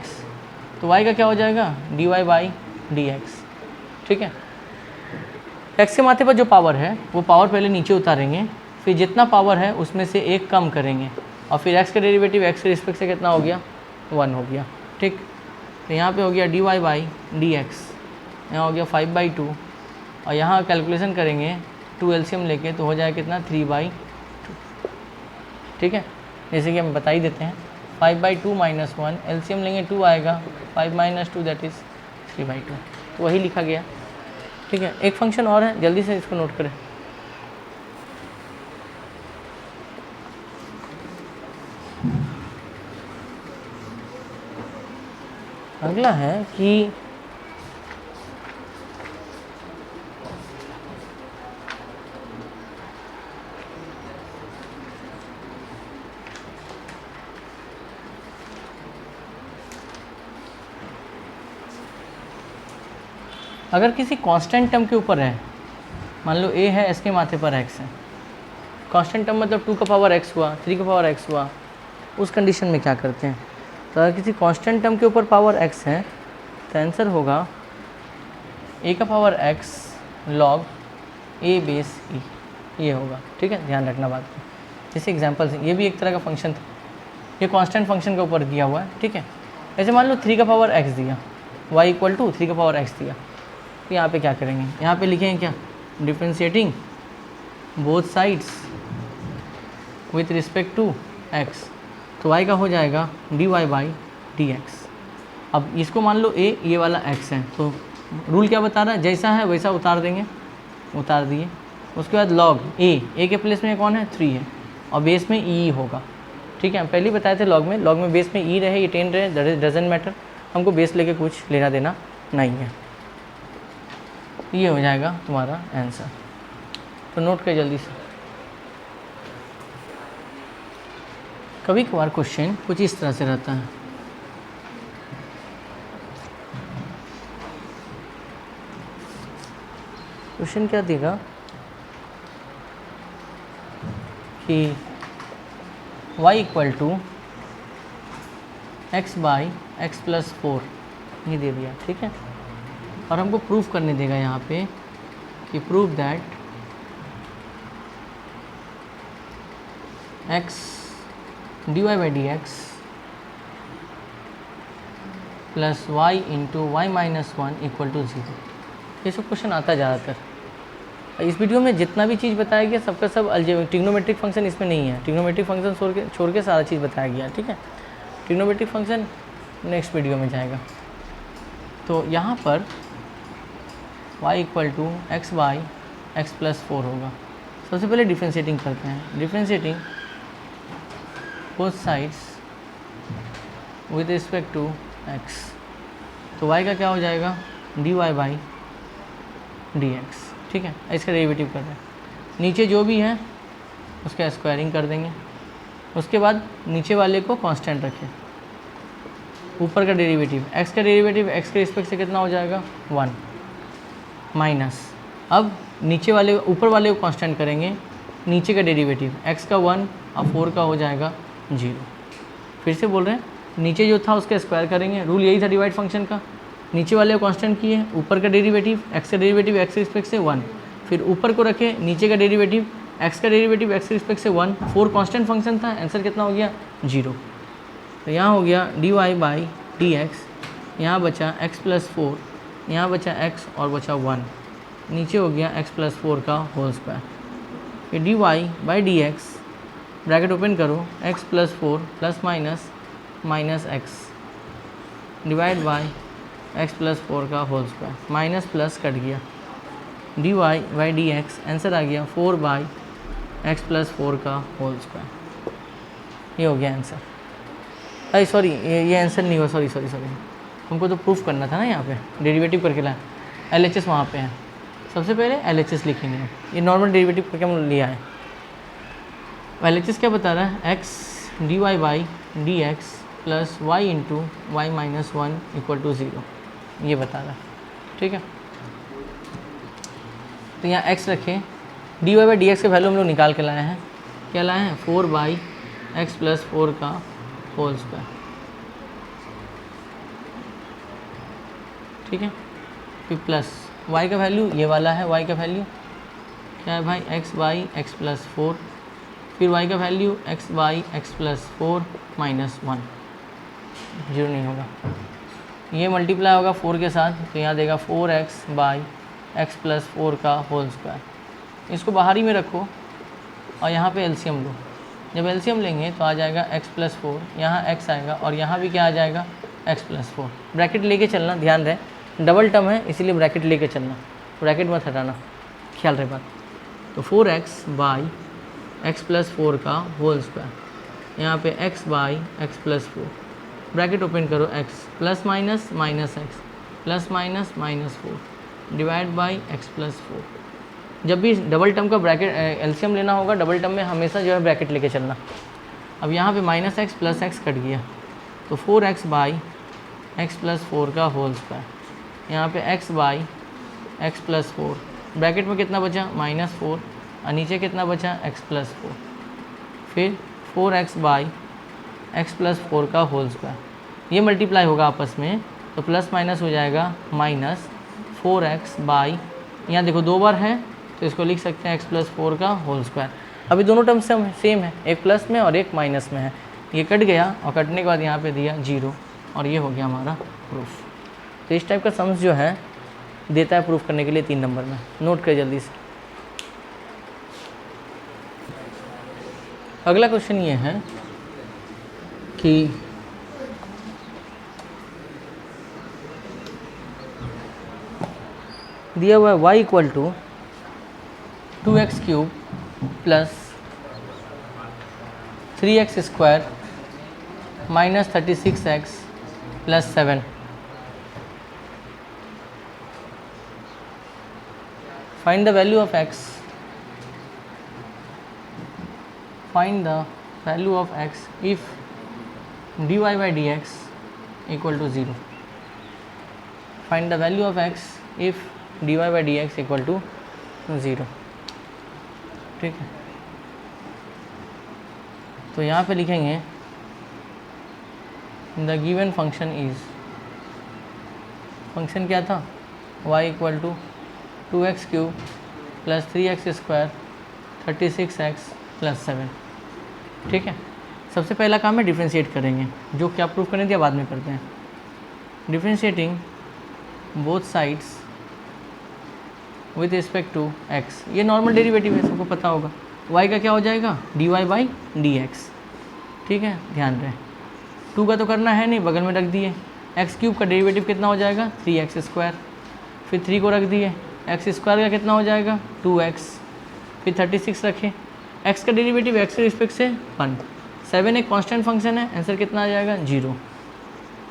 तो y का क्या हो जाएगा, dy/dx। ठीक है, x के माथे पर जो पावर है वो पावर पहले नीचे उतारेंगे, फिर जितना पावर है उसमें से एक कम करेंगे, और फिर x का डेरिवेटिव x के रिस्पेक्ट से कितना हो गया, 1 हो गया। ठीक, तो यहाँ पे हो गया dy/dx, यहाँ हो गया 5/2, और यहाँ कैलकुलेशन करेंगे 2 एलसीएम लेके, तो हो जाएगा कितना, 3/2। ठीक है, जैसे कि हम बता ही देते हैं, 5/2 -1, एलसीएम लेंगे 2 आएगा, 5 - 2 दैट इज़ 3/2, तो वही लिखा गया। ठीक है, एक फंक्शन और है, जल्दी से इसको नोट करें। अगला है कि अगर किसी कांस्टेंट टर्म के ऊपर है, मान लो a है, s के माथे पर x है, कांस्टेंट टर्म मतलब 2 का पावर x हुआ, 3 का पावर x हुआ, उस कंडीशन में क्या करते हैं। तो अगर किसी कांस्टेंट टर्म के ऊपर पावर x है तो आंसर होगा a का power x log a base e, ये होगा। ठीक है, ध्यान रखना बात को। जैसे एग्जांपल से, ये भी एक तरह का फंक्शन था, ये कांस्टेंट फंक्शन के ऊपर दिया हुआ है। ठीक है, ऐसे मान लो 3 का पावर x दिया, y इक्वल टू 3 का पावर x दिया, तो यहाँ पे क्या करेंगे, यहाँ पे लिखेंगे क्या, differentiating both sides with respect to x, तो y का हो जाएगा dy/dx। अब इसको मान लो a, ये वाला x है, तो रूल क्या बता रहा है, जैसा है वैसा उतार देंगे, उतार दिए। उसके बाद log a के प्लेस में कौन है, 3 है, और बेस में e होगा। ठीक है, हम पहले ही बताए थे लॉग में बेस में e रहे, ये 10 रहे, डजेंट मैटर, हमको बेस लेके कुछ लेना देना नहीं है। ये हो जाएगा तुम्हारा आंसर, तो नोट कर जल्दी से। कभी कभार क्वेश्चन कुछ इस तरह से रहता है, क्वेश्चन क्या देगा कि y equal to x by x plus 4 ये दे दिया, ठीक है। और हमको प्रूफ करने देगा यहाँ पे कि prove that x dy by D x plus y into y minus 1 equal to 0। ये सब क्वेश्चन आता है ज़्यादातर। इस वीडियो में जितना भी चीज़ बताया गया सबका सब ट्रिग्नोमेट्रिक फंक्शन इसमें नहीं है। ट्रिग्नोमेट्रिक फंक्शन छोड़ के सारा चीज़ बताया गया, ठीक है। ट्रिग्नोमेट्रिक फंक्शन नेक्स्ट वीडियो में जाएगा। तो यहाँ पर y equal to x by x plus 4 होगा। सबसे पहले डिफ्रेंशिएटिंग करते हैं। Differentiating both sides with respect to x, तो y का क्या हो जाएगा dy बाई dx, ठीक है। इसका डेरिवेटिव कर रहे हैं। नीचे जो भी है उसका स्क्वायरिंग कर देंगे। उसके बाद नीचे वाले को कांस्टेंट रखें। ऊपर का डेरिवेटिव x का डेरिवेटिव x के रिस्पेक्ट से कितना हो जाएगा 1 माइनस, अब नीचे वाले ऊपर वाले को कांस्टेंट करेंगे। नीचे का डेरिवेटिव x का 1 और 4 का हो जाएगा 0। फिर से बोल रहे हैं, नीचे जो था उसका स्क्वायर करेंगे। रूल यही था डिवाइड फंक्शन का। नीचे वाले को कांस्टेंट किए, ऊपर का डेरिवेटिव x का डेरिवेटिव x के रिस्पेक्ट से 1, फिर ऊपर को रखे, नीचे का डेरिवेटिव x का डेरिवेटिव x के रिस्पेक्ट से 1, 4 कांस्टेंट फंक्शन था। आंसर कितना हो गया 0। तो यहाँ हो गया dy बाई डी एक्स, यहाँ बचा x प्लस 4, यहाँ बचा x और बचा 1, नीचे हो गया x प्लस 4 का होल स्क्वायर। फिर dy by D x, bracket open करो, x plus 4 plus minus minus x divide by x plus 4 का whole square. Minus plus cut गया, dy by D x answer आ गया 4 बाई एक्स प्लस 4 का whole square. ये हो गया answer. अरे सॉरी, ये आंसर नहीं हुआ, सॉरी सॉरी सॉरी, हमको तो प्रूफ करना था ना। यहाँ पे डेरिवेटिव करके लाया, LHS वहाँ पे है। सबसे पहले LHS लिखेंगे। ये नॉर्मल डेरिवेटिव करके हम लिया है। LHS क्या बता रहा है, x dy by D x plus y into y minus 1 equal to 0, ये बता रहा है, ठीक है। तो यहाँ x रखें, dy बाई डी एक्स का वैल्यू हम लोग निकाल के लाए हैं। क्या लाए हैं 4 बाई एक्स प्लस 4 का होल स्क्वायर, ठीक है। फिर प्लस y का वैल्यू ये वाला है। y का वैल्यू क्या है भाई x बाई एक्स प्लस 4, फिर y का value x by x plus 4 minus 1, 0 नहीं होगा। ये मल्टीप्लाई होगा 4 के साथ, तो यहाँ देगा 4x बाई एक्स प्लस 4 का होल स्क्वायर। इसको बाहर ही में रखो और यहाँ पे एलसीएम लो। जब एलसीएम लेंगे तो आ जाएगा x प्लस 4, यहाँ x आएगा और यहाँ भी क्या आ जाएगा x प्लस 4। ब्रैकेट लेके चलना, ध्यान रहे डबल टर्म है इसीलिए ब्रैकेट लेके चलना, ब्रैकेट मत हटाना, ख्याल रहे बात। तो 4x बाई एक्स प्लस 4 का होल स्क्वायर, यहाँ पे x by x plus 4, bracket open करो, x plus minus minus x plus minus minus 4 divide by x plus 4। जब भी डबल टर्म का ब्रैकेट एलसीएम लेना होगा, डबल टर्म में हमेशा जो है ब्रैकेट लेके चलना। अब यहाँ पे minus x plus x cut गया, तो 4x बाई एक्स प्लस 4 का होल स्क्वायर, यहाँ पे x by x plus 4, bracket में कितना बचा माइनस 4 और नीचे कितना बचा x प्लस 4, फिर 4x बाई एक्स प्लस 4 का होल स्क्वायर। ये मल्टीप्लाई होगा आपस में, तो प्लस माइनस हो जाएगा माइनस 4x बाई, यहाँ देखो 2 बार है तो इसको लिख सकते हैं x प्लस 4 का होल स्क्वायर। अभी दोनों टर्म सेम है, एक प्लस में और एक माइनस में है। ये कट गया और कटने के बाद यहाँ पे दिया 0 और ये हो गया हमारा प्रूफ। तो इस टाइप का सम्स जो है देता है प्रूफ करने के लिए 3 नंबर में, नोट कर जल्दी से। अगला क्वेश्चन ये है कि दिया हुआ है y equal to 2x cube plus 3x square minus 36x plus 7। Find the value of x, find the value of x if dy by dx equal to 0। Find the value of x if dy by dx equal to 0, ठीक है। तो यहाँ पे लिखेंगे the given function is, function क्या था, y equal to 2x³ plus 3x² 36x plus 7। ठीक है, सबसे पहला काम है डिफ्रेंशिएट करेंगे, जो क्या प्रूफ करने दिया बाद में करते हैं। Differentiating both sides with respect to x, ये नॉर्मल डेरिवेटिव है, सबको पता होगा। y का क्या हो जाएगा, dy/dx। ठीक है, ध्यान रहे 2 का तो करना है नहीं, बगल में रख दिए। x³ का डेरिवेटिव कितना हो जाएगा, 3x², फिर 3 को रख दिए। x² का कितना हो जाएगा, 2x, फिर 36 रखे। x का डेरिवेटिव x के रिस्पेक्ट से 1, 7 एक कांस्टेंट फंक्शन है, आंसर कितना आ जाएगा, 0।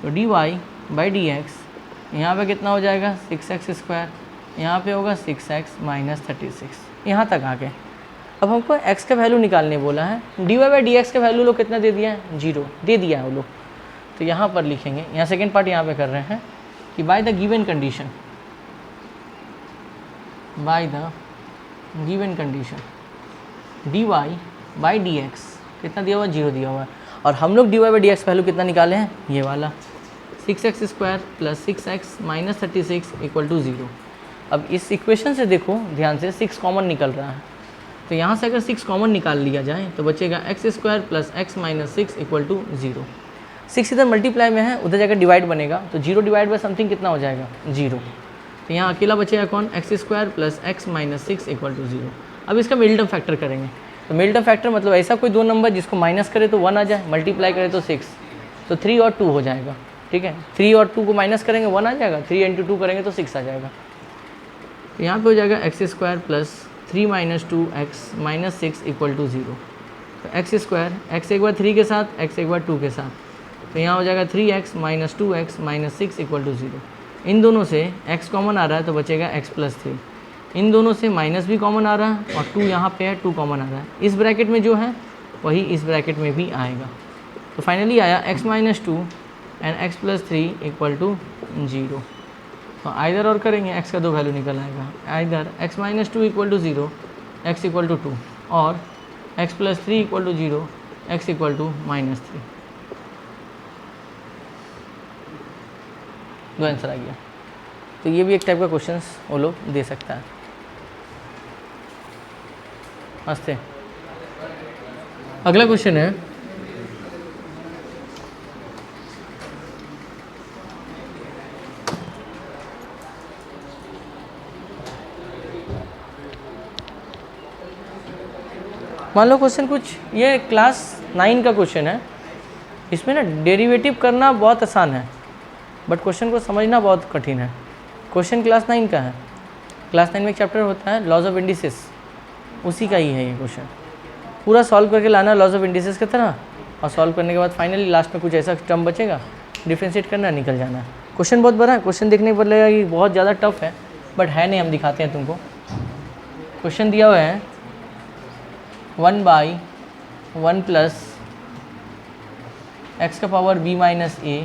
तो dy/dx यहाँ पे कितना हो जाएगा, 6x², यहाँ पे होगा 6x माइनस 36। यहाँ तक आ गए। अब हमको x का वैल्यू निकालने बोला है। dy/dx का वैल्यू लोग कितना दे दिया है, 0 दे दिया है वो लोग। तो यहाँ पर लिखेंगे, यहाँ सेकेंड पार्ट यहाँ पे कर रहे हैं कि by the given condition, by the given condition dy/dx कितना दिया हुआ, 0 दिया हुआ है। और हम लोग dy/dx वैल्यू कितना निकाले हैं, ये वाला 6x² plus 6x minus 36 equal to 0। अब इस इक्वेशन से देखो ध्यान से, 6 कॉमन निकल रहा है, तो यहाँ से अगर 6 कॉमन निकाल लिया जाए तो बचेगा x² plus x minus 6 equal to 0। 6 इधर मल्टीप्लाई में है, उधर जाकर डिवाइड बनेगा, तो 0 डिवाइड बाय समथिंग कितना हो जाएगा, 0। तो यहाँ अकेला बचेगा कौन, x² plus x minus 6 equal to 0। अब इसका मिल टर्म फैक्टर करेंगे। तो मिल टर्म फैक्टर मतलब ऐसा कोई दो नंबर जिसको माइनस करे तो 1 आ जाए, मल्टीप्लाई करे तो 6, तो 3 और 2 हो जाएगा। ठीक है, 3 और 2 को माइनस करेंगे 1 आ जाएगा, 3 इंटू 2 करेंगे तो 6 आ जाएगा। तो यहाँ पे हो जाएगा x² plus 3 minus 2x minus 6 equal to 0। तो x², x एक बार 3 के साथ, x एक बार 2 के साथ, तो यहाँ हो जाएगा 3x minus 2x minus 6 equal to 0। इन दोनों से x कॉमन आ रहा है तो बचेगा x प्लस 3। इन दोनों से माइनस भी कॉमन आ रहा है और 2 यहाँ पे है, 2 कॉमन आ रहा है। इस ब्रैकेट में जो है वही इस ब्रैकेट में भी आएगा। तो फाइनली आया x minus 2 and x plus 3 equal to 0। तो आइदर और करेंगे, x का 2 वैल्यू निकल आएगा, either x minus 2 equal to 0, x equal to 2, और x plus 3 equal to 0, x equal to minus 3। 2 answer आ गया। तो ये भी एक टाइप का क्वेश्चंस वो लोग दे सकता है। हंसते। अगला क्वेश्चन है, मान लो क्वेश्चन कुछ, ये क्लास 9 का क्वेश्चन है। इसमें ना डेरिवेटिव करना बहुत आसान है, बट क्वेश्चन को समझना बहुत कठिन है। क्वेश्चन क्लास 9 का है। क्लास 9 में एक चैप्टर होता है लॉज ऑफ इंडिसेस, उसी का ही है ये क्वेश्चन। पूरा सॉल्व करके लाना लॉज ऑफ इंडिसेस की तरह, और सॉल्व करने के बाद फाइनली लास्ट में कुछ ऐसा टर्म बचेगा, डिफ्रेंशिएट करना, निकल जाना है। क्वेश्चन बहुत बड़ा है, क्वेश्चन देखने पर लगेगा कि बहुत ज़्यादा टफ है, बट है नहीं। हम दिखाते हैं तुमको। क्वेश्चन दिया हुआ है 1/1 प्लस x का power b minus a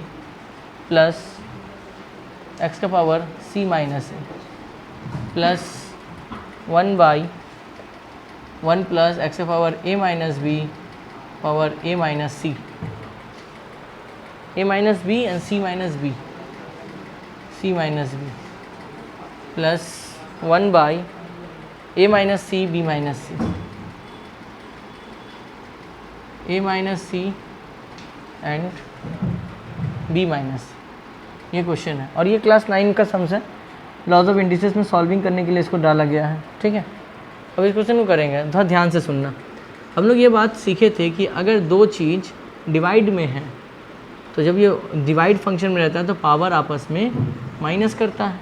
plus x का power c minus a plus 1/1 plus x का power a minus b power a minus c, a minus b and c minus b, c minus b plus 1/a minus c b minus c, a minus c and b minus. ये question है और ये class 9 का sums है। Laws of indices में solving करने के लिए इसको डाला गया है। ठीक है, अब इस क्वेश्चन को करेंगे, थोड़ा ध्यान से सुनना। हम लोग ये बात सीखे थे कि अगर दो चीज़ डिवाइड में है तो जब ये डिवाइड फंक्शन में रहता है तो पावर आपस में माइनस करता है।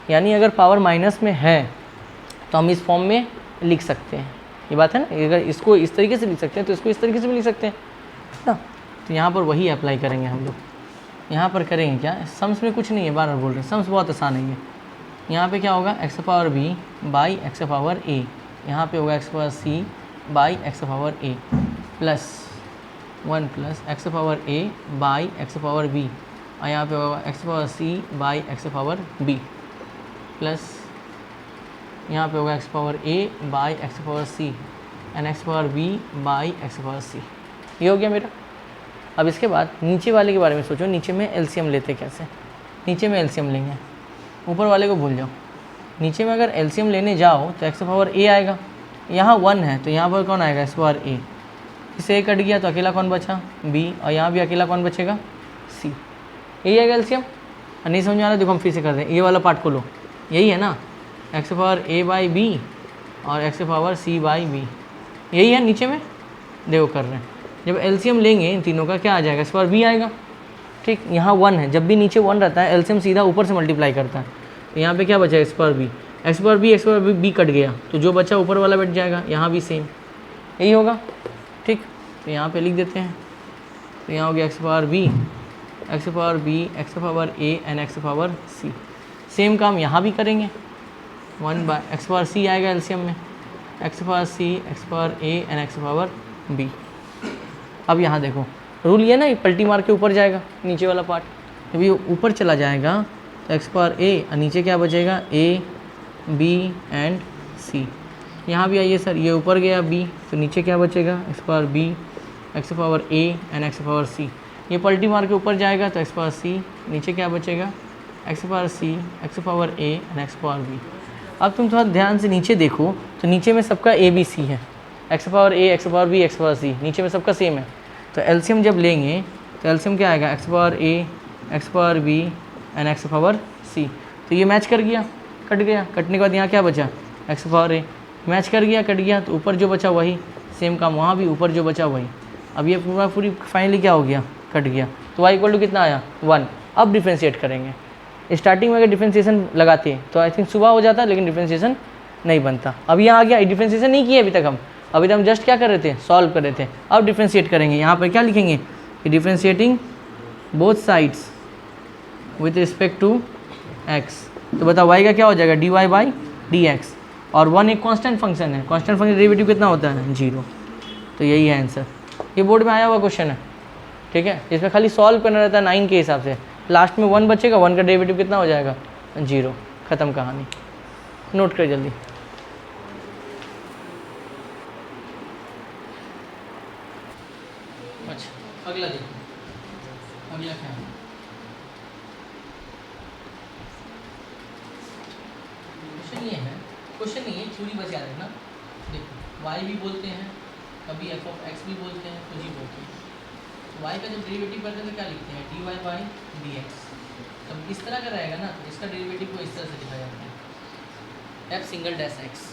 यानी अगर पावर माइनस में है तो हम इस फॉर्म में लिख सकते हैं। ये बात है ना, अगर इसको इस तरीके से लिख सकते हैं तो इसको इस तरीके से भी लिख सकते हैं ना। तो यहाँ पर वही अप्लाई करेंगे हम लोग। यहाँ पर करेंगे क्या, सम्स में कुछ नहीं है, बार बार बोल रहे हैं, सम्स बहुत आसान है ये। यहाँ पे क्या होगा, x power b by x power a, यहाँ पे होगा x power c by x power a plus 1 plus x power a by x power b, और यहाँ पे होगा x power c by x power b plus यहाँ पे होगा x power a by x power c and x power b by x power c। ये हो गया मेरा। अब इसके बाद नीचे वाले के बारे में सोचो, नीचे में एलसीएम लेते कैसे। नीचे में एलसीएम लेंगे, ऊपर वाले को भूल जाओ। नीचे में अगर एलसीएम लेने जाओ तो एक्स पावर ए आएगा, यहाँ 1 है तो यहाँ पर कौन आएगा, एक्स पावर ए। इससे ए कट गया तो अकेला कौन बचा, बी, और यहाँ भी अकेला कौन बचेगा, सी। यही आएगा एलसीएम। नहीं समझ में आ रहा, देखो हम फिर से कर रहे हैं, ये वाला पार्ट को लो, यही है ना, x power a by b और x power c by b, यही है नीचे में। देखो कर रहे हैं, जब एलसीएम लेंगे इन तीनों का क्या आ जाएगा, एक्स पावर बी आएगा। ठीक, यहाँ 1 है, जब भी नीचे 1 रहता है एलसीएम सीधा ऊपर से मल्टीप्लाई करता है, तो यहाँ पे क्या बचा, x power b. X power b, x power b, b cut गया तो जो बचा ऊपर वाला बैठ जाएगा, यहाँ भी सेम यही होगा। ठीक, तो यहाँ पे लिख देते हैं, तो यहाँ हो गया x power b, x power b, x power A and x power c. Same काम यहाँ भी करेंगे, 1 बाय एक्स पावर सी आएगा एलसीएम में, X power C, x power A and x power B. अब यहाँ देखो रूल ये ना, ये पलटी मार के ऊपर जाएगा नीचे वाला पार्ट, जब ये ऊपर चला जाएगा तो एक्स पावर ए और नीचे क्या बचेगा, ए बी एंड सी। यहाँ भी आइए सर, ये ऊपर गया बी तो नीचे क्या बचेगा, x power b, x power A and x power c. ये पलटी मार के ऊपर जाएगा तो एक्स पावर सी, नीचे क्या बचेगा, x power C, x power A and x power B. अब तुम थोड़ा ध्यान से नीचे देखो तो नीचे में सबका ए बी सी है, x power a, x power b, x power c, नीचे में सबका सेम है। तो एलसीएम जब लेंगे तो एलसीएम क्या आएगा, x power a, x power b and x power c. तो ये मैच कर गया, कट गया, कटने के बाद यहाँ क्या बचा, एक्स पावर ए, मैच कर गया, कट गया, तो ऊपर जो बचा वही, सेम काम वहाँ भी, ऊपर जो बचा वही। अब ये पूरी फाइनली क्या हो गया, कट गया, तो y इक्वल टू कितना आया, 1। अब डिफ्रेंशिएट करेंगे। स्टार्टिंग में अगर डिफ्रेंशिएशन लगाते तो आई थिंक सुबह हो जाता, लेकिन डिफ्रेंशिएशन नहीं बनता। अब यहाँ आ गया, डिफ्रेंशिएशन नहीं किया अभी तक हम, अभी तो हम जस्ट क्या कर रहे थे, सॉल्व कर रहे थे। अब डिफ्रेंशिएट करेंगे, यहाँ पर क्या लिखेंगे कि differentiating both sides with respect to x। तो बताओ y का क्या हो जाएगा, dy बाई dx, और 1 एक कांस्टेंट फंक्शन है, कांस्टेंट फंक्शन डेरिवेटिव कितना होता है, 0। तो यही है आंसर, ये बोर्ड में आया हुआ क्वेश्चन है। ठीक है, इसमें खाली सॉल्व करना रहता है 9 के हिसाब से। लास्ट में 1 बचेगा, 1 का डेरिवेटिव कितना हो जाएगा, 0। ख़त्म कहानी, नोट कर जल्दी। अच्छा अगला देखो, अगला क्या है, क्वेश्चन ये है, क्वेश्चन नहीं है, थ्योरी बचा रखना। देखो y भी बोलते हैं, कभी एफ ऑफ एक्स भी बोलते हैं, कुछ ही बोलते हैं। तो y का जब डेरिवेटिव करते हैं तो क्या लिखते हैं, dy बाई डी एक्स। जब इस तरह का रहेगा ना तो इसका डेरिवेटिव को इस तरह से लिखा जाता है, एफ सिंगल डैश एक्स।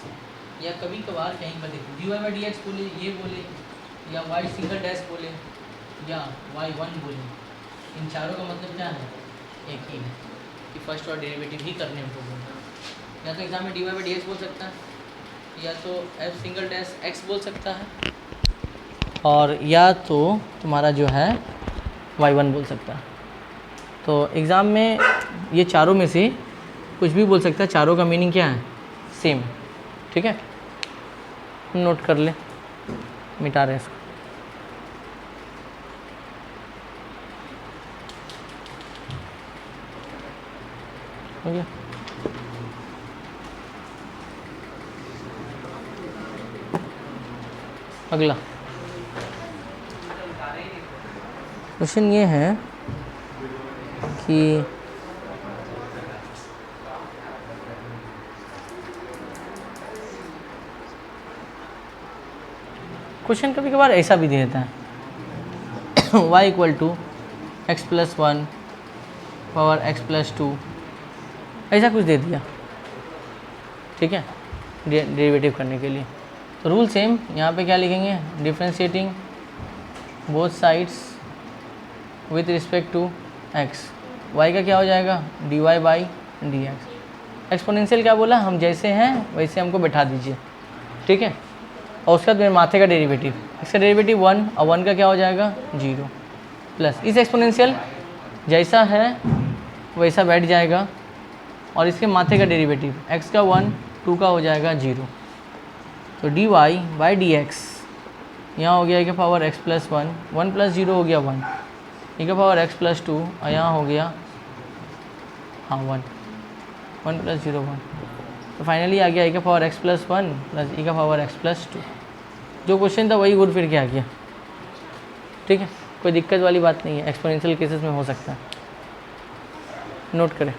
या कभी कभार कहीं पर देखो dy बाई डी एक्स बोले, ये बोले, या y सिंगल डैश बोले, या y1 बोले, इन चारों का मतलब क्या है, एक ही है कि फर्स्ट और डेरिवेटिव ही करने हमको बोलना है। या तो एग्जाम में dy बाई डी एक्स बोल सकता है, या तो f सिंगल डैश x बोल सकता है, और या तो तुम्हारा जो है y1 बोल सकता है। तो एग्ज़ाम में ये चारों में से कुछ भी बोल सकता है, चारों का मीनिंग क्या है, सेम। ठीक है, नोट कर ले, मिटा रहे इसको। हो गया, अगला क्वेश्चन ये है कि क्वेश्चन कभी कभार ऐसा भी दे देता है y equal to x plus 1 power x plus 2, ऐसा कुछ दे दिया। ठीक है, डेरिवेटिव करने के लिए तो रूल सेम, यहाँ पे क्या लिखेंगे, differentiating both sides with respect to x। y का क्या हो जाएगा, dy by D x. Exponential क्या बोला, हम जैसे हैं वैसे हमको बैठा दीजिए। ठीक है, और उसके बाद मेरे माथे का डेरिवेटिव, इसका डेरिवेटिव 1 और 1 का क्या हो जाएगा, 0, प्लस इस एक्सपोनेंशियल जैसा है वैसा बैठ जाएगा, और इसके माथे का डेरिवेटिव x का 1, 2 का हो जाएगा 0। तो dy बाई डी एक्स, यहाँ हो गया e का पावर x प्लस 1, 1 प्लस 0 हो गया 1, e का पावर x प्लस 2, और यहाँ हो गया 1, 1 प्लस 0 1। तो फाइनली आ गया e का power x plus 1 plus e का पावर x प्लस 2। जो क्वेश्चन था वही घूर फिर के आ गया। ठीक है, कोई दिक्कत वाली बात नहीं है, एक्सपोनेंशियल केसेस में हो सकता है, नोट करें।